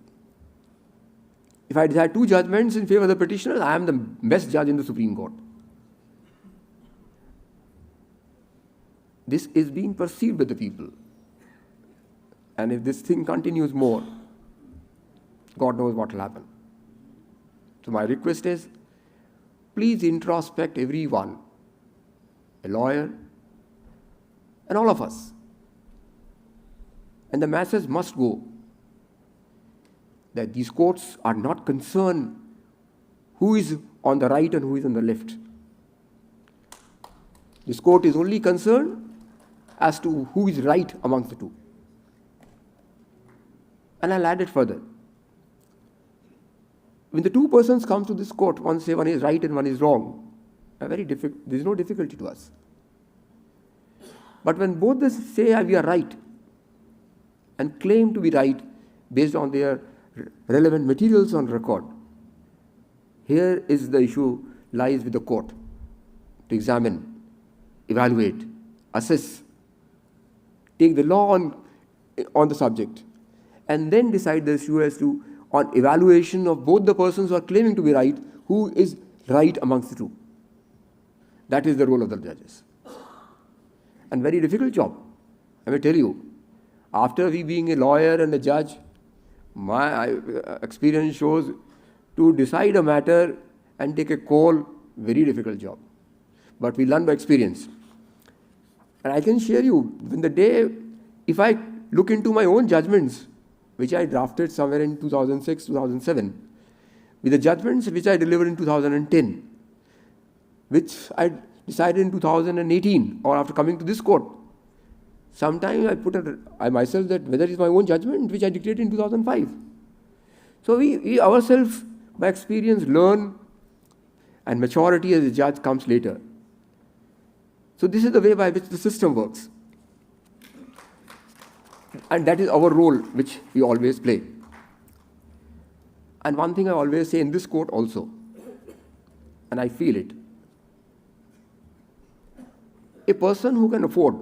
If I decide 2 judgments in favor of the petitioner, I am the best judge in the Supreme Court. This is being perceived by the people. And if this thing continues more, God knows what will happen. So my request is, please introspect everyone, a lawyer, and all of us. And the message must go that these courts are not concerned who is on the right and who is on the left. This court is only concerned as to who is right amongst the two. And I'll add it further. when the two persons come to this court, one say one is right and one is wrong, there is no difficulty to us. But when both they say we are right and claim to be right based on their relevant materials on record, here is the issue lies with the court to examine, evaluate, assess, take the law on the subject, and then decide the issue as to, on evaluation of both the persons who are claiming to be right, who is right amongst the two. That is the role of the judges. And very difficult job. I may tell you, after we being a lawyer and a judge, my experience shows to decide a matter and take a call, very difficult job. But we learn by experience. And I can share you, when the day, if I look into my own judgments, which I drafted somewhere in 2006, 2007, with the judgments which I delivered in 2010, which I decided in 2018, or after coming to this court, sometimes I myself that whether it is my own judgment which I dictated in 2005. So we ourselves, by experience, learn, and maturity as a judge comes later. So this is the way by which the system works. And that is our role which we always play. And one thing I always say in this court also, and I feel it, a person who can afford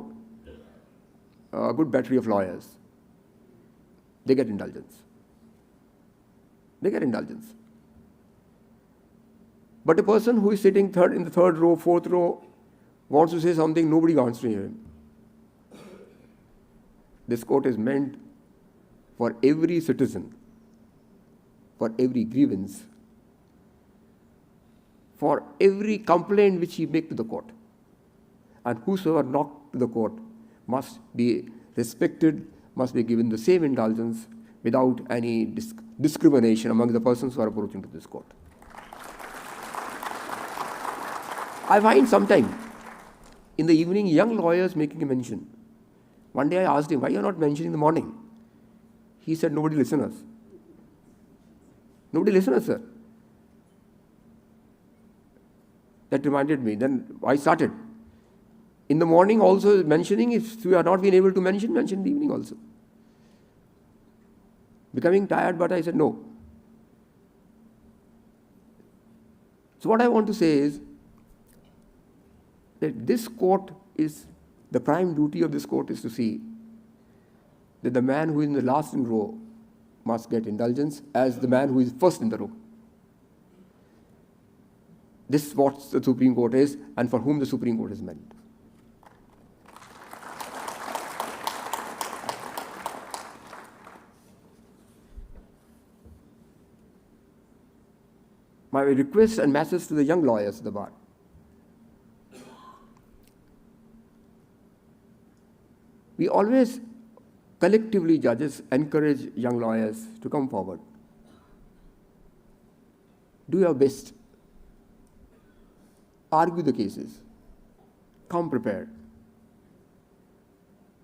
a good battery of lawyers, they get indulgence. They get indulgence. But a person who is sitting in the third row, fourth row, wants to say something, nobody wants to hear him. This court is meant for every citizen, for every grievance, for every complaint which he makes to the court. And whosoever not to the court must be respected, must be given the same indulgence without any discrimination among the persons who are approaching to this court. I find sometimes in the evening young lawyers making a mention. One day I asked him, why you are not mentioning in the morning? He said, nobody listens. Nobody listens, sir. That reminded me. Then I started. In the morning also mentioning, if we are not being able to mention in the evening also. Becoming tired, but I said no. So what I want to say is that this court is, the prime duty of this court is to see that the man who is in the last in row must get indulgence as the man who is first in the row. This is what the Supreme Court is and for whom the Supreme Court is meant. My request and message to the young lawyers of the bar. We always, collectively, judges, encourage young lawyers to come forward. Do your best. Argue the cases. Come prepared.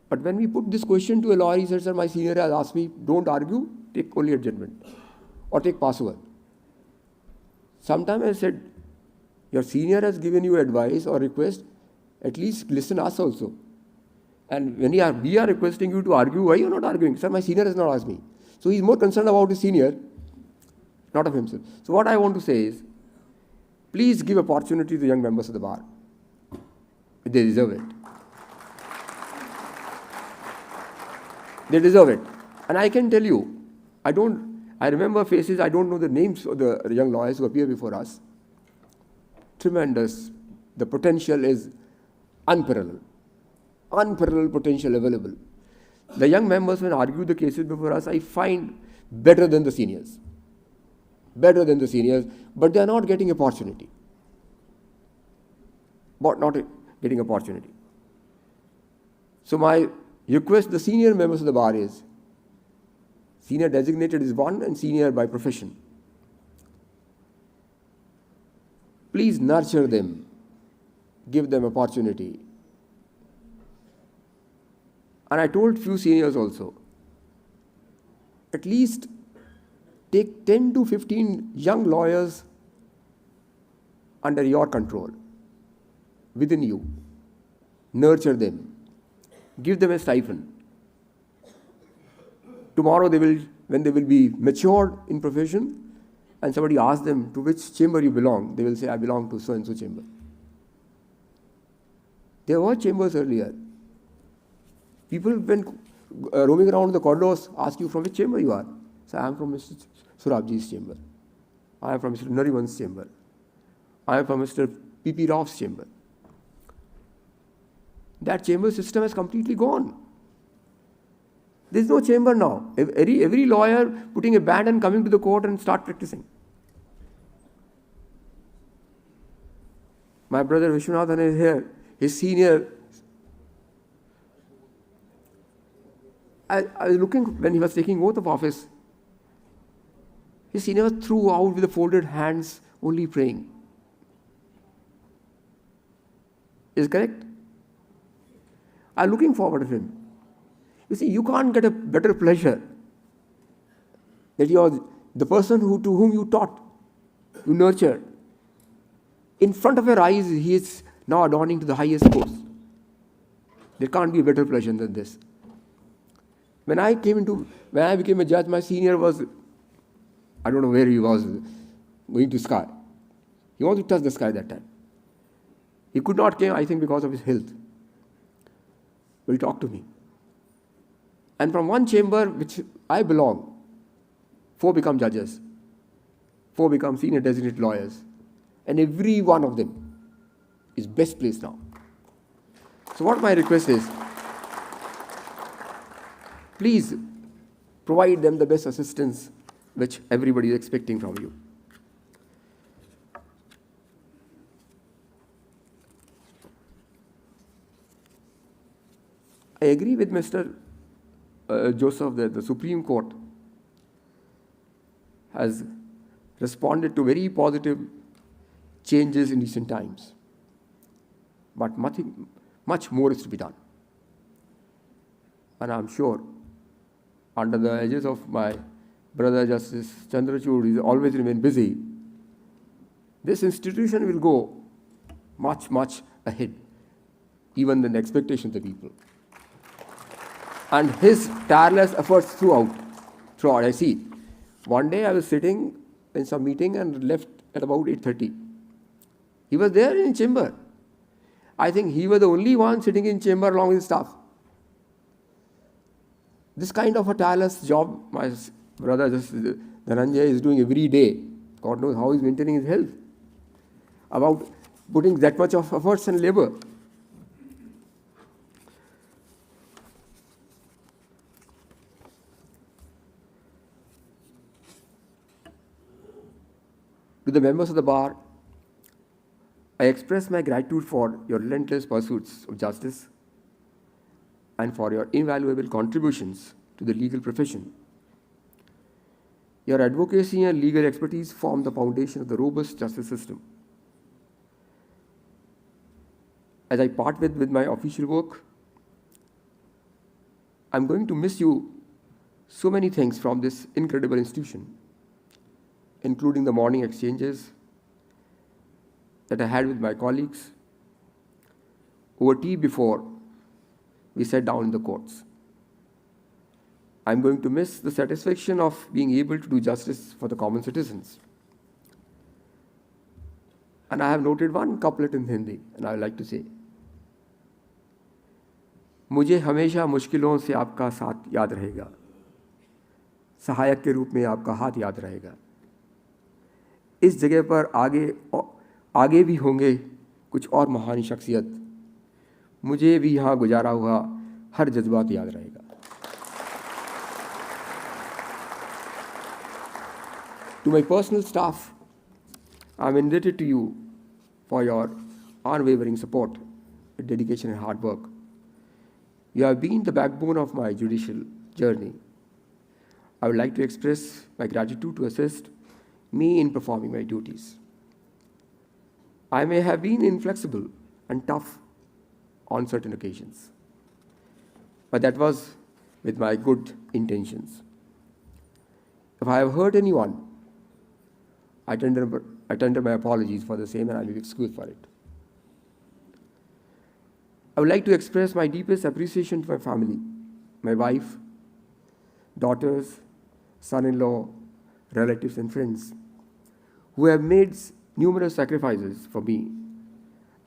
But when we put this question to a lawyer, he said, sir, my senior has asked me, don't argue, take only a judgment. Or take password. Sometimes I said, your senior has given you advice or request, at least listen us also. And when we are requesting you to argue, why are you not arguing? Sir, my senior has not asked me. So he is more concerned about his senior, not of himself. So what I want to say is, please give opportunity to young members of the bar. They deserve it. They deserve it. And I can tell you, I remember faces, I don't know the names of the young lawyers who appear before us. Tremendous. The potential is unparalleled. Unparalleled potential available. The young members, when argue the cases before us, I find better than the seniors. Better than the seniors, but they are not getting opportunity. But not getting opportunity. So my request the senior members of the bar is, senior designated is one and senior by profession. Please nurture them. Give them opportunity. And I told few seniors also, at least take 10 to 15 young lawyers under your control, within you, nurture them, give them a stipend. Tomorrow when they will be matured in profession, and somebody asks them to which chamber you belong, they will say, I belong to so-and-so chamber. There were chambers earlier. People, when roaming around the corridors, ask you from which chamber you are. So I am from Mr. Surabji's chamber. I am from Mr. Nariman's chamber. I am from Mr. P.P. Rao's chamber. That chamber system has completely gone. There is no chamber now. Every lawyer putting a band and coming to the court and start practicing. My brother Vishwanathan is here. His senior. I was looking when he was taking oath of office. His senior threw out with the folded hands, only praying. Is correct? I'm looking forward to him. You see, you can't get a better pleasure that you are the person to whom you taught, you nurtured. In front of your eyes, he is now adorning to the highest post. There can't be a better pleasure than this. When I became a judge, my senior was, I don't know where he was, going to sky. He wanted to touch the sky that time. He could not come, I think, because of his health. But he talked to me. And from one chamber which I belong, 4 become judges, 4 become senior designated lawyers, and every one of them is best placed now. So what my request is, please provide them the best assistance which everybody is expecting from you. I agree with Mr. Joseph that the Supreme Court has responded to very positive changes in recent times. But much more is to be done. And I'm sure, under the edges of my brother Justice Chandrachud, who always remain busy, this institution will go much, much ahead, even than the expectations of the people. And his tireless efforts throughout, I see. One day I was sitting in some meeting and left at about 8:30. He was there in chamber. I think he was the only one sitting in chamber along with his staff. This kind of a tireless job my brother Dhananjay is doing every day. God knows how he's maintaining his health. About putting that much of efforts and labor. To the members of the bar, I express my gratitude for your relentless pursuits of justice and for your invaluable contributions to the legal profession. Your advocacy and legal expertise form the foundation of the robust justice system. As I part with my official work, I'm going to miss you so many things from this incredible institution, including the morning exchanges that I had with my colleagues over tea before we sat down in the courts. I'm going to miss the satisfaction of being able to do justice for the common citizens. And I have noted one couplet in Hindi, and I would like to say, मुझे हमेशा मुश्किलों से आपका साथ याद रहेगा, सहायक के रूप में आपका हाथ याद रहेगा। इस जगह पर आगे भी होंगे कुछ और महान शख्सियत, मुझे भी यहाँ गुजारा हुआ हर जज्बात याद रहेगा। To my personal staff, I am indebted to you for your unwavering support, dedication and hard work. You have been the backbone of my judicial journey. I would like to express my gratitude to assist me in performing my duties. I may have been inflexible and tough on certain occasions, but that was with my good intentions. If I have hurt anyone, I tender my apologies for the same, and I will be excused for it. I would like to express my deepest appreciation to my family, my wife, daughters, son-in-law, relatives, and friends, who have made numerous sacrifices for me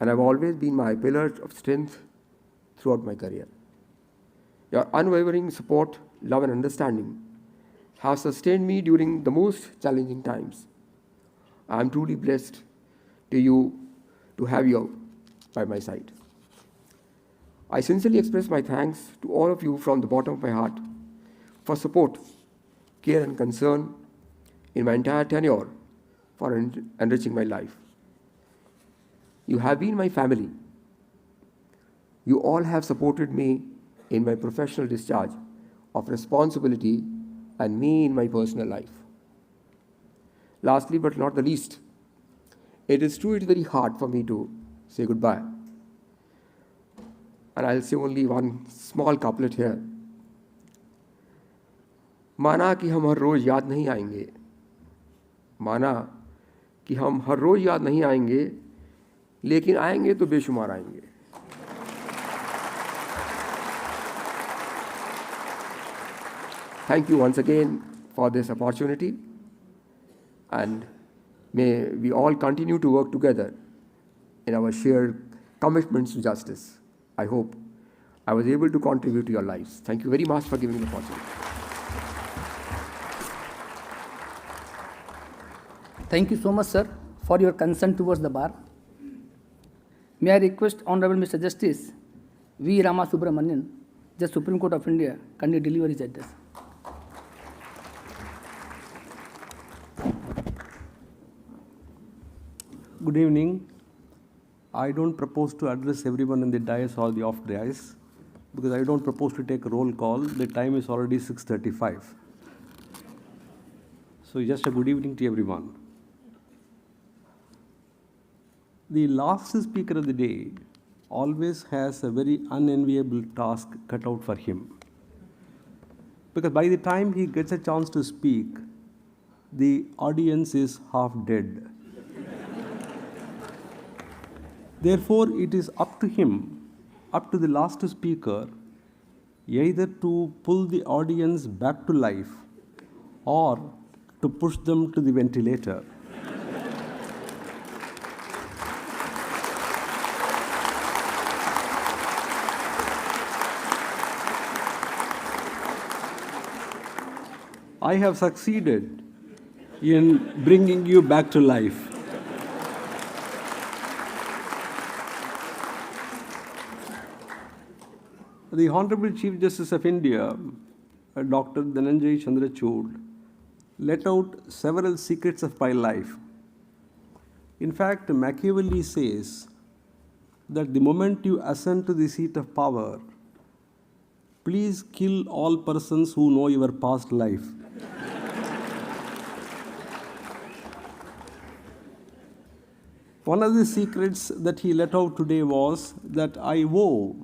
and have always been my pillar of strength throughout my career. Your unwavering support, love, and understanding have sustained me during the most challenging times. I am truly blessed to have you by my side. I sincerely express my thanks to all of you from the bottom of my heart for support, care, and concern in my entire tenure for enriching my life. You have been my family. You all have supported me in my professional discharge of responsibility and me in my personal life. Lastly, but not the least, it is true, it's very hard for me to say goodbye. And I'll say only one small couplet here. माना कि हम हर रोज याद नहीं आएंगे, माना कि हम हर रोज याद नहीं आएंगे, लेकिन आएंगे तो बेशुमार आएंगे. Thank you once again for this opportunity, and may we all continue to work together in our shared commitments to justice. I hope I was able to contribute to your lives. Thank you very much for giving me the opportunity. Thank you so much, sir, for your concern towards the bar. May I request Honorable Mr. Justice V. Ramasubramanian, Judge Supreme Court of India, kindly deliver his address. Good evening. I don't propose to address everyone in the dais or the off dais because I don't propose to take a roll call. The time is already 6:35. So just a good evening to everyone. The last speaker of the day always has a very unenviable task cut out for him. Because by the time he gets a chance to speak, the audience is half dead. Therefore, it is up to him, up to the last speaker, either to pull the audience back to life or to push them to the ventilator. I have succeeded in bringing you back to life. The Honorable Chief Justice of India, Dr. Dhananjay Chandrachud, let out several secrets of my life. In fact, Machiavelli says that the moment you ascend to the seat of power, please kill all persons who know your past life. One of the secrets that he let out today was that I owe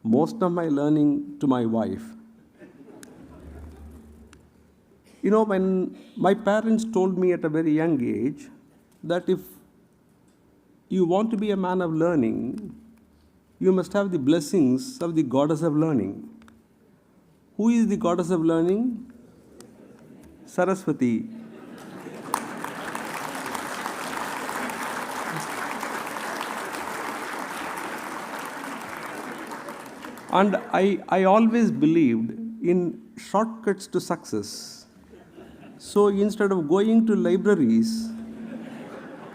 most of my learning to my wife. You know, when my parents told me at a very young age that if you want to be a man of learning, you must have the blessings of the goddess of learning. Who is the goddess of learning? Saraswati. And I always believed in shortcuts to success. So instead of going to libraries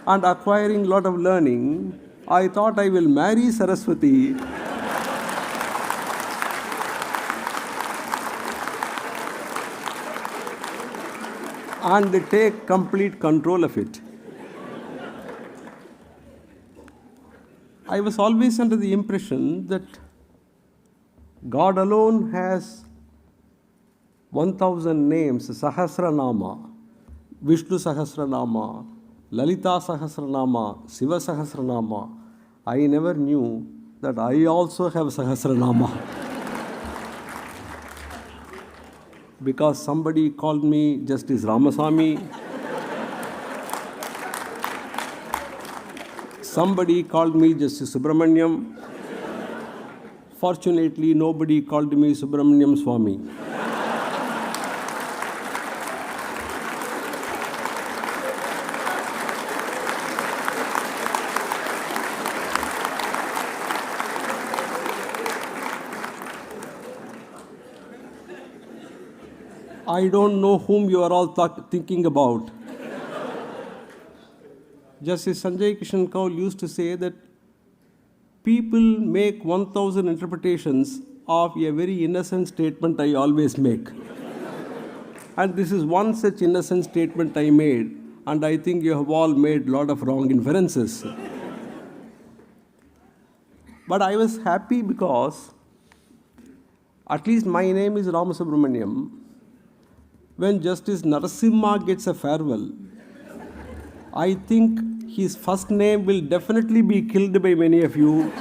and acquiring a lot of learning, I thought I will marry Saraswati and take complete control of it. I was always under the impression that God alone has 1,000 names, Sahasranama, Vishnu Sahasranama, Lalita Sahasranama, Siva Sahasranama. I never knew that I also have Sahasranama. because somebody called me Justice Ramasamy. Somebody called me Justice Subramanian. Fortunately, nobody called me Subramaniam Swami. I don't know whom you are all thinking about. Justice Sanjay Kishan Kaul used to say that people make 1,000 interpretations of a very innocent statement I always make. And this is one such innocent statement I made, and I think you have all made a lot of wrong inferences. But I was happy because at least my name is Ramasubramanian. When Justice Narasimha gets a farewell, I think his first name will definitely be killed by many of you.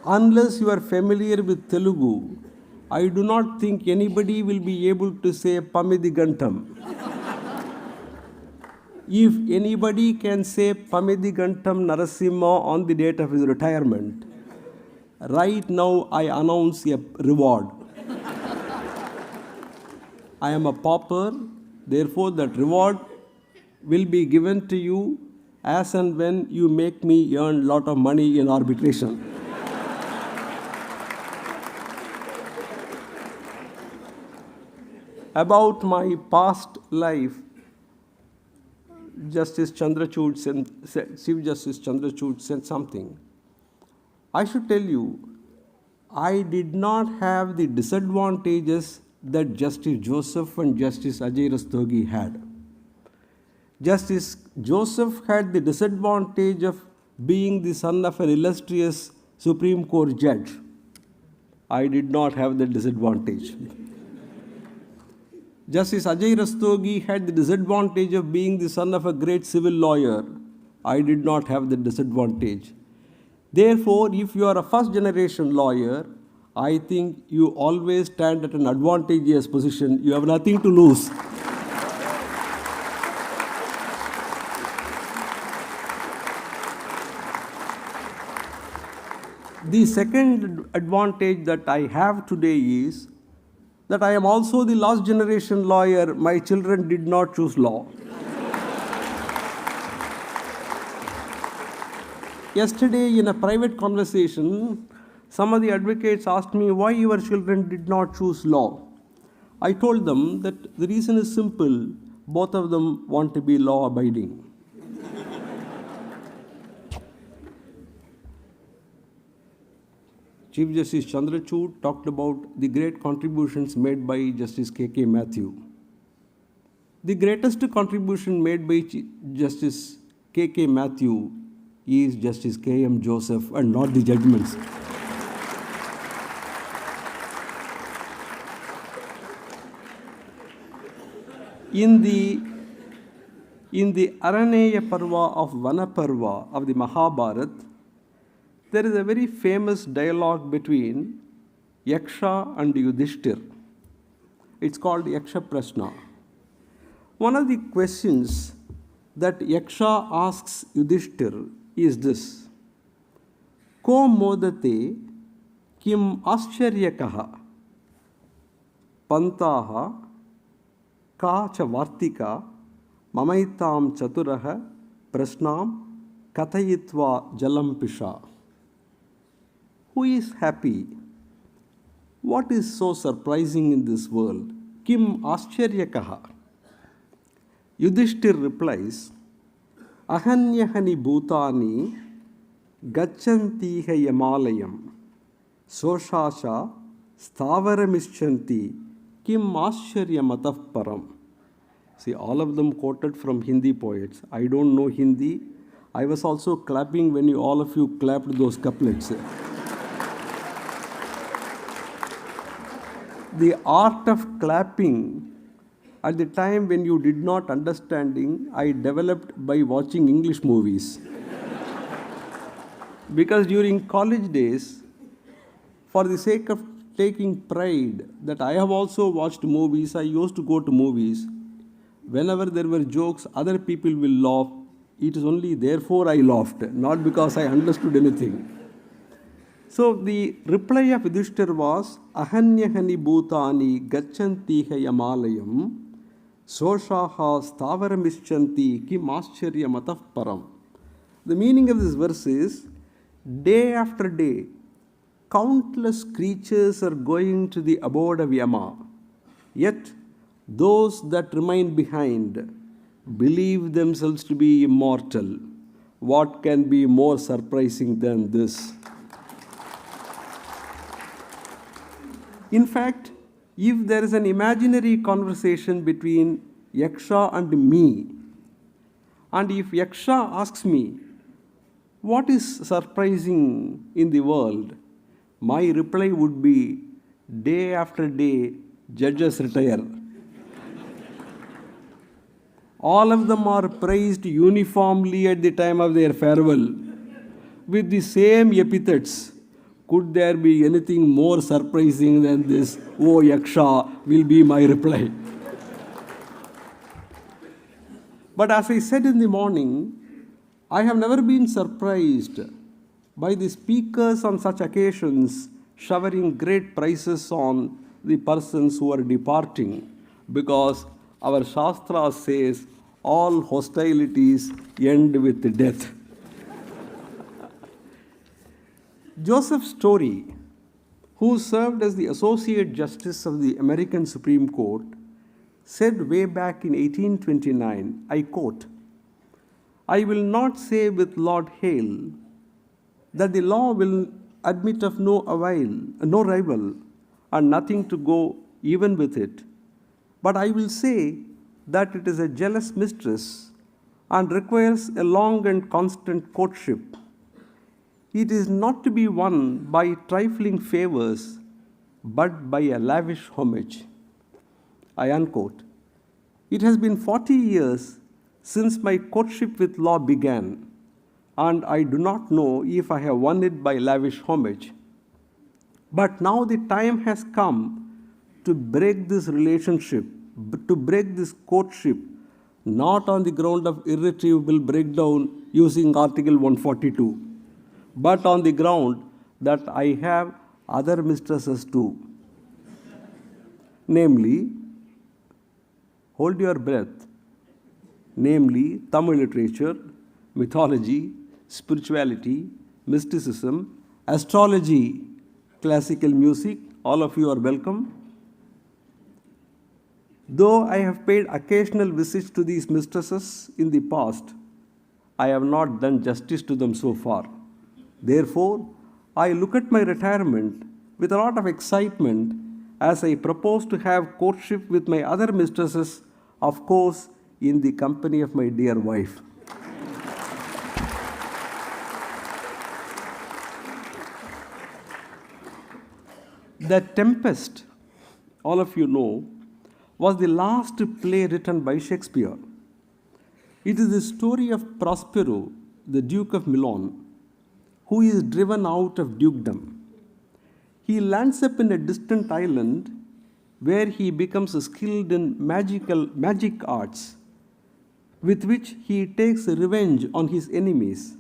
Unless you are familiar with Telugu, I do not think anybody will be able to say Pamidigantam. If anybody can say Pamidigantam Narasimha on the date of his retirement, right now I announce a reward. I am a pauper, therefore that reward will be given to you as and when you make me earn a lot of money in arbitration. About my past life, Chief Justice Chandrachud said something. I should tell you, I did not have the disadvantages that Justice Joseph and Justice Ajay Rastogi had. Justice Joseph had the disadvantage of being the son of an illustrious Supreme Court judge. I did not have that disadvantage. Justice Ajay Rastogi had the disadvantage of being the son of a great civil lawyer. I did not have the disadvantage. Therefore, if you are a first generation lawyer, I think you always stand at an advantageous position. You have nothing to lose. The second advantage that I have today is that I am also the last generation lawyer. My children did not choose law. Yesterday, in a private conversation, some of the advocates asked me why your children did not choose law. I told them that the reason is simple. Both of them want to be law-abiding. Chief Justice Chandrachud talked about the great contributions made by Justice K.K. Matthew. The greatest contribution made by Justice K.K. Matthew is Justice K.M. Joseph and not the judgments. In the Araneya Parva of Vanaparva of the Mahabharata, there is a very famous dialogue between Yaksha and Yudhishthir. It's called Yaksha Prashna. One of the questions that Yaksha asks Yudhishthir is this: Ko modate kim aschyaryakaha pantaha ka cha vartika mamaitam chaturaha prashnam katayitva jalam pisha. Who is happy? What is so surprising in this world? Kim aschyaryakaha. Yudhishthir replies, Ahanyahani bhutani gachantiha yamalayam soshasha sthavaramishanti kim aschyaryam atah param. See, all of them quoted from Hindi poets. I don't know Hindi. I was also clapping when all of you clapped those couplets. The art of clapping at the time when you did not understanding, I developed by watching English movies. Because during college days, for the sake of taking pride that I have also watched movies. I used to go to movies. Whenever there were jokes, other people will laugh. It is only therefore I laughed, not because I understood anything. So the reply of Yudhishthir was, Ahanyahani bhutani gachantiha yamalayam soshaha stavaramischanti kim ascharya matah param. The meaning of this verse is, day after day, countless creatures are going to the abode of Yama. Yet, those that remain behind believe themselves to be immortal. What can be more surprising than this? In fact, if there is an imaginary conversation between Yaksha and me, and if Yaksha asks me, what is surprising in the world? My reply would be, day after day, judges retire. All of them are praised uniformly at the time of their farewell with the same epithets. Could there be anything more surprising than this? Oh, Yaksha, will be my reply. But as I said in the morning, I have never been surprised by the speakers on such occasions showering great praises on the persons who are departing, because our Shastra says all hostilities end with death. Joseph Story, who served as the Associate Justice of the American Supreme Court, said way back in 1829, I quote, I will not say with Lord Hale that the law will admit of no rival, and nothing to go even with it. But I will say that it is a jealous mistress and requires a long and constant courtship. It is not to be won by trifling favors, but by a lavish homage. I unquote. It has been 40 years since my courtship with law began, and I do not know if I have won it by lavish homage. But now the time has come to break this relationship, to break this courtship, not on the ground of irretrievable breakdown using Article 142, but on the ground that I have other mistresses too. Namely, hold your breath, namely Tamil literature, mythology, spirituality, mysticism, astrology, classical music. All of you are welcome. Though I have paid occasional visits to these mistresses in the past, I have not done justice to them so far. Therefore, I look at my retirement with a lot of excitement as I propose to have courtship with my other mistresses, of course, in the company of my dear wife. The Tempest, all of you know, was the last play written by Shakespeare. It is the story of Prospero, the Duke of Milan, who is driven out of dukedom. He lands up in a distant island where he becomes skilled in magic arts, with which he takes revenge on his enemies.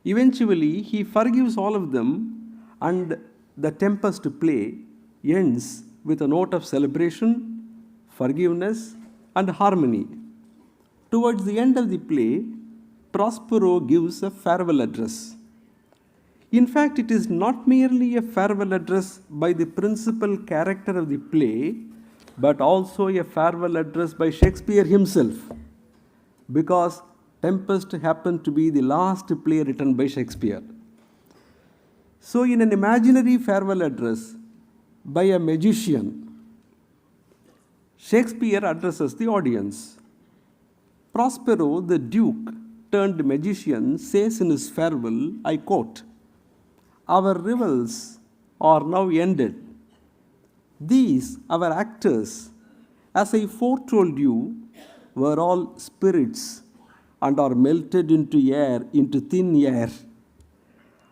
Eventually, he forgives all of them, and the Tempest play ends with a note of celebration, forgiveness, and harmony. Towards the end of the play, Prospero gives a farewell address. In fact, it is not merely a farewell address by the principal character of the play, but also a farewell address by Shakespeare himself, because Tempest happened to be the last play written by Shakespeare. So, in an imaginary farewell address by a magician, Shakespeare addresses the audience. Prospero, the Duke turned magician, says in his farewell, I quote, our revels are now ended. These, our actors, as I foretold you, were all spirits and are melted into air, into thin air.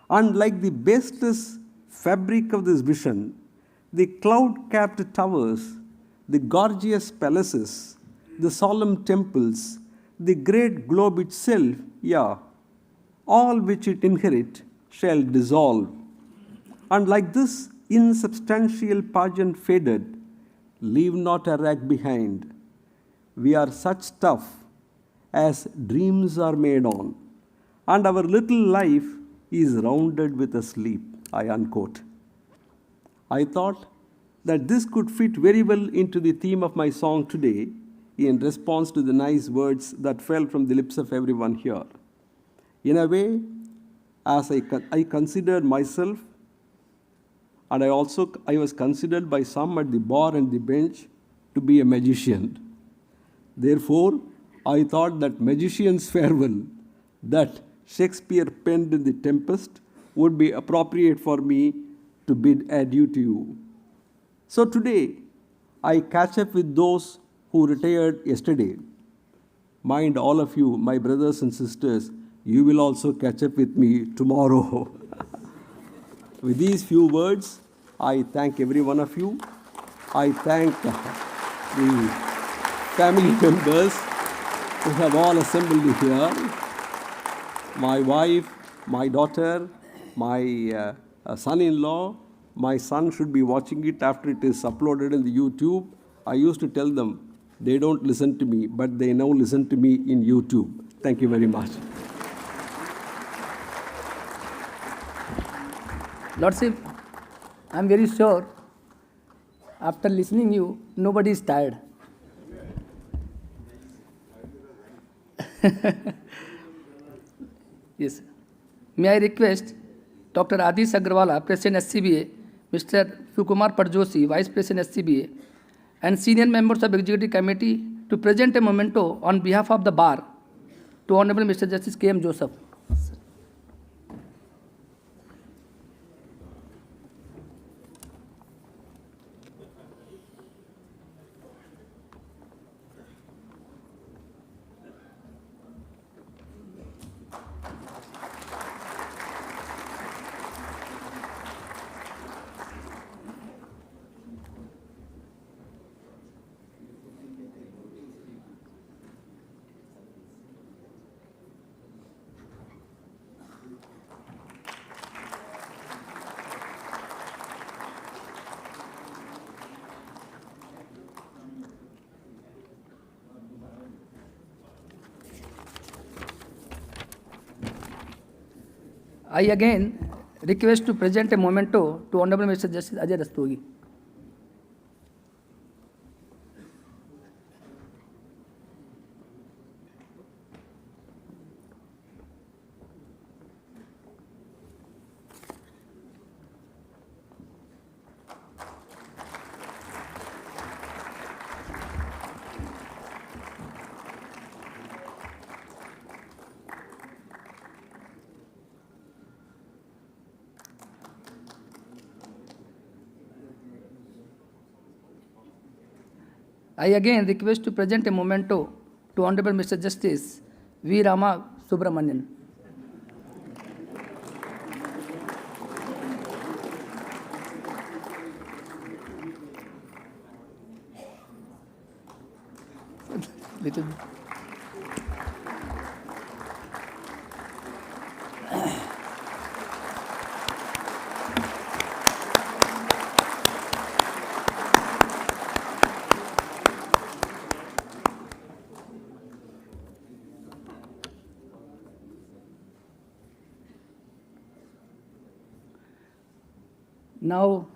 And like the baseless fabric of this vision, the cloud-capped towers, the gorgeous palaces, the solemn temples, the great globe itself, yeah, all which it inherit shall dissolve. And like this insubstantial pageant faded, leave not a rag behind. We are such stuff as dreams are made on, and our little life is rounded with a sleep. I unquote. I thought that this could fit very well into the theme of my song today in response to the nice words that fell from the lips of everyone here. In a way, as I considered myself, and I was considered by some at the bar and the bench to be a magician. Therefore, I thought that magician's farewell that Shakespeare penned in The Tempest would be appropriate for me to bid adieu to you. So today, I catch up with those who retired yesterday. Mind all of you, my brothers and sisters, you will also catch up with me tomorrow. With these few words, I thank every one of you. I thank the family members who have all assembled here. My wife, my daughter, my son-in-law. My son should be watching it after it is uploaded in the YouTube. I used to tell them, they don't listen to me, but they now listen to me in YouTube. Thank you very much. Lordship, I am very sure after listening you, nobody is tired. Yes. May I request Dr. Adi Sagrawala, President SCBA, Mr. Sukumar Parjoshi, Vice President SCBA, and senior members of Executive Committee to present a memento on behalf of the bar to Honorable Mr. Justice K.M. Joseph. I again request to present a memento to Honorable Mr. Justice Ajay Rastogi. I again request to present a memento to Honorable Mr. Justice V. Ramasubramanian. Little bit. Now,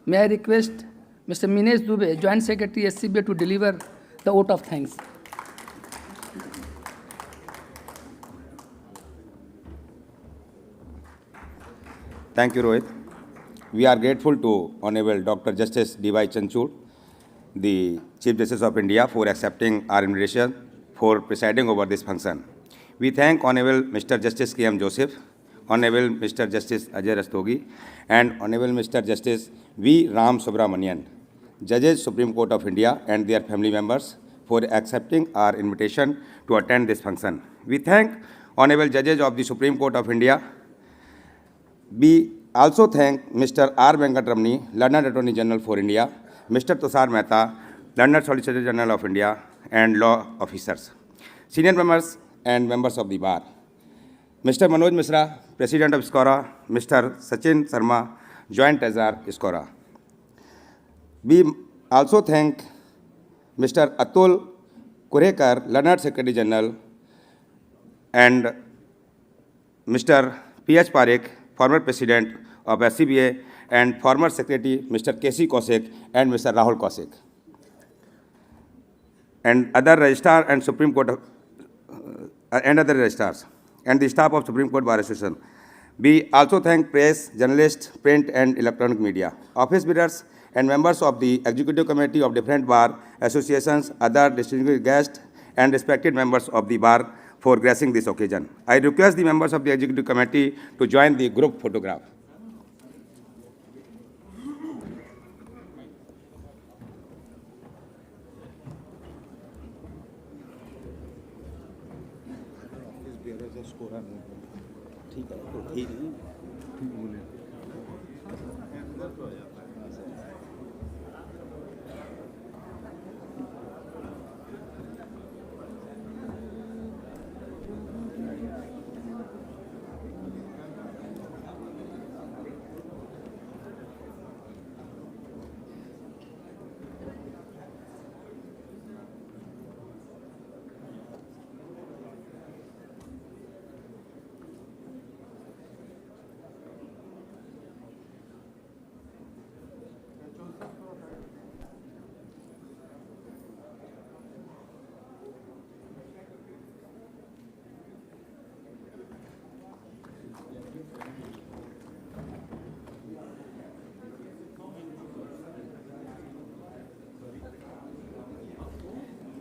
may I request Mr. Minesh Dubey, Joint Secretary SCBA, to deliver the vote of thanks. Thank you, Rohit. We are grateful to Honorable Dr. Justice D.Y. Chanchud, the Chief Justice of India, for accepting our invitation for presiding over this function. We thank Honorable Mr. Justice K.M. Joseph, Honorable Mr. Justice Ajay Rastogi, and Honorable Mr. Justice V. Ramasubramanian, Judges, Supreme Court of India, and their family members for accepting our invitation to attend this function. We thank Honorable Judges of the Supreme Court of India. We also thank Mr. R. Venkatramani, Learned Attorney General for India, Mr. Tushar Mehta, Learned Solicitor General of India, and law officers, senior members and members of the bar, Mr. Manoj Misra, President of SCORA, Mr. Sachin Sharma, Joint Treasurer, SCORA. We also thank Mr. Atul Kurekar, Learned Secretary General, and Mr. P.H. Parekh, former President of SCBA, and former Secretary Mr. K.C. Kaushik and Mr. Rahul Kaushik, and other registrar and Supreme Court and other registrars, and the staff of Supreme Court Bar Association. We also thank press, journalists, print and electronic media, office bearers, and members of the Executive Committee of different bar associations, other distinguished guests, and respected members of the bar for gracing this occasion. I request the members of the Executive Committee to join the group photograph.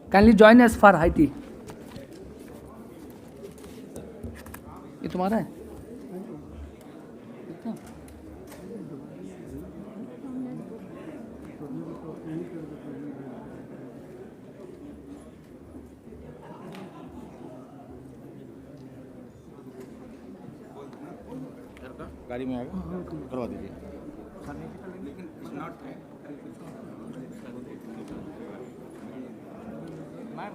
Kindly join us for high tea. ये तुम्हारा है? गाड़ी में आएगा, करवा दीजिए। Ma'am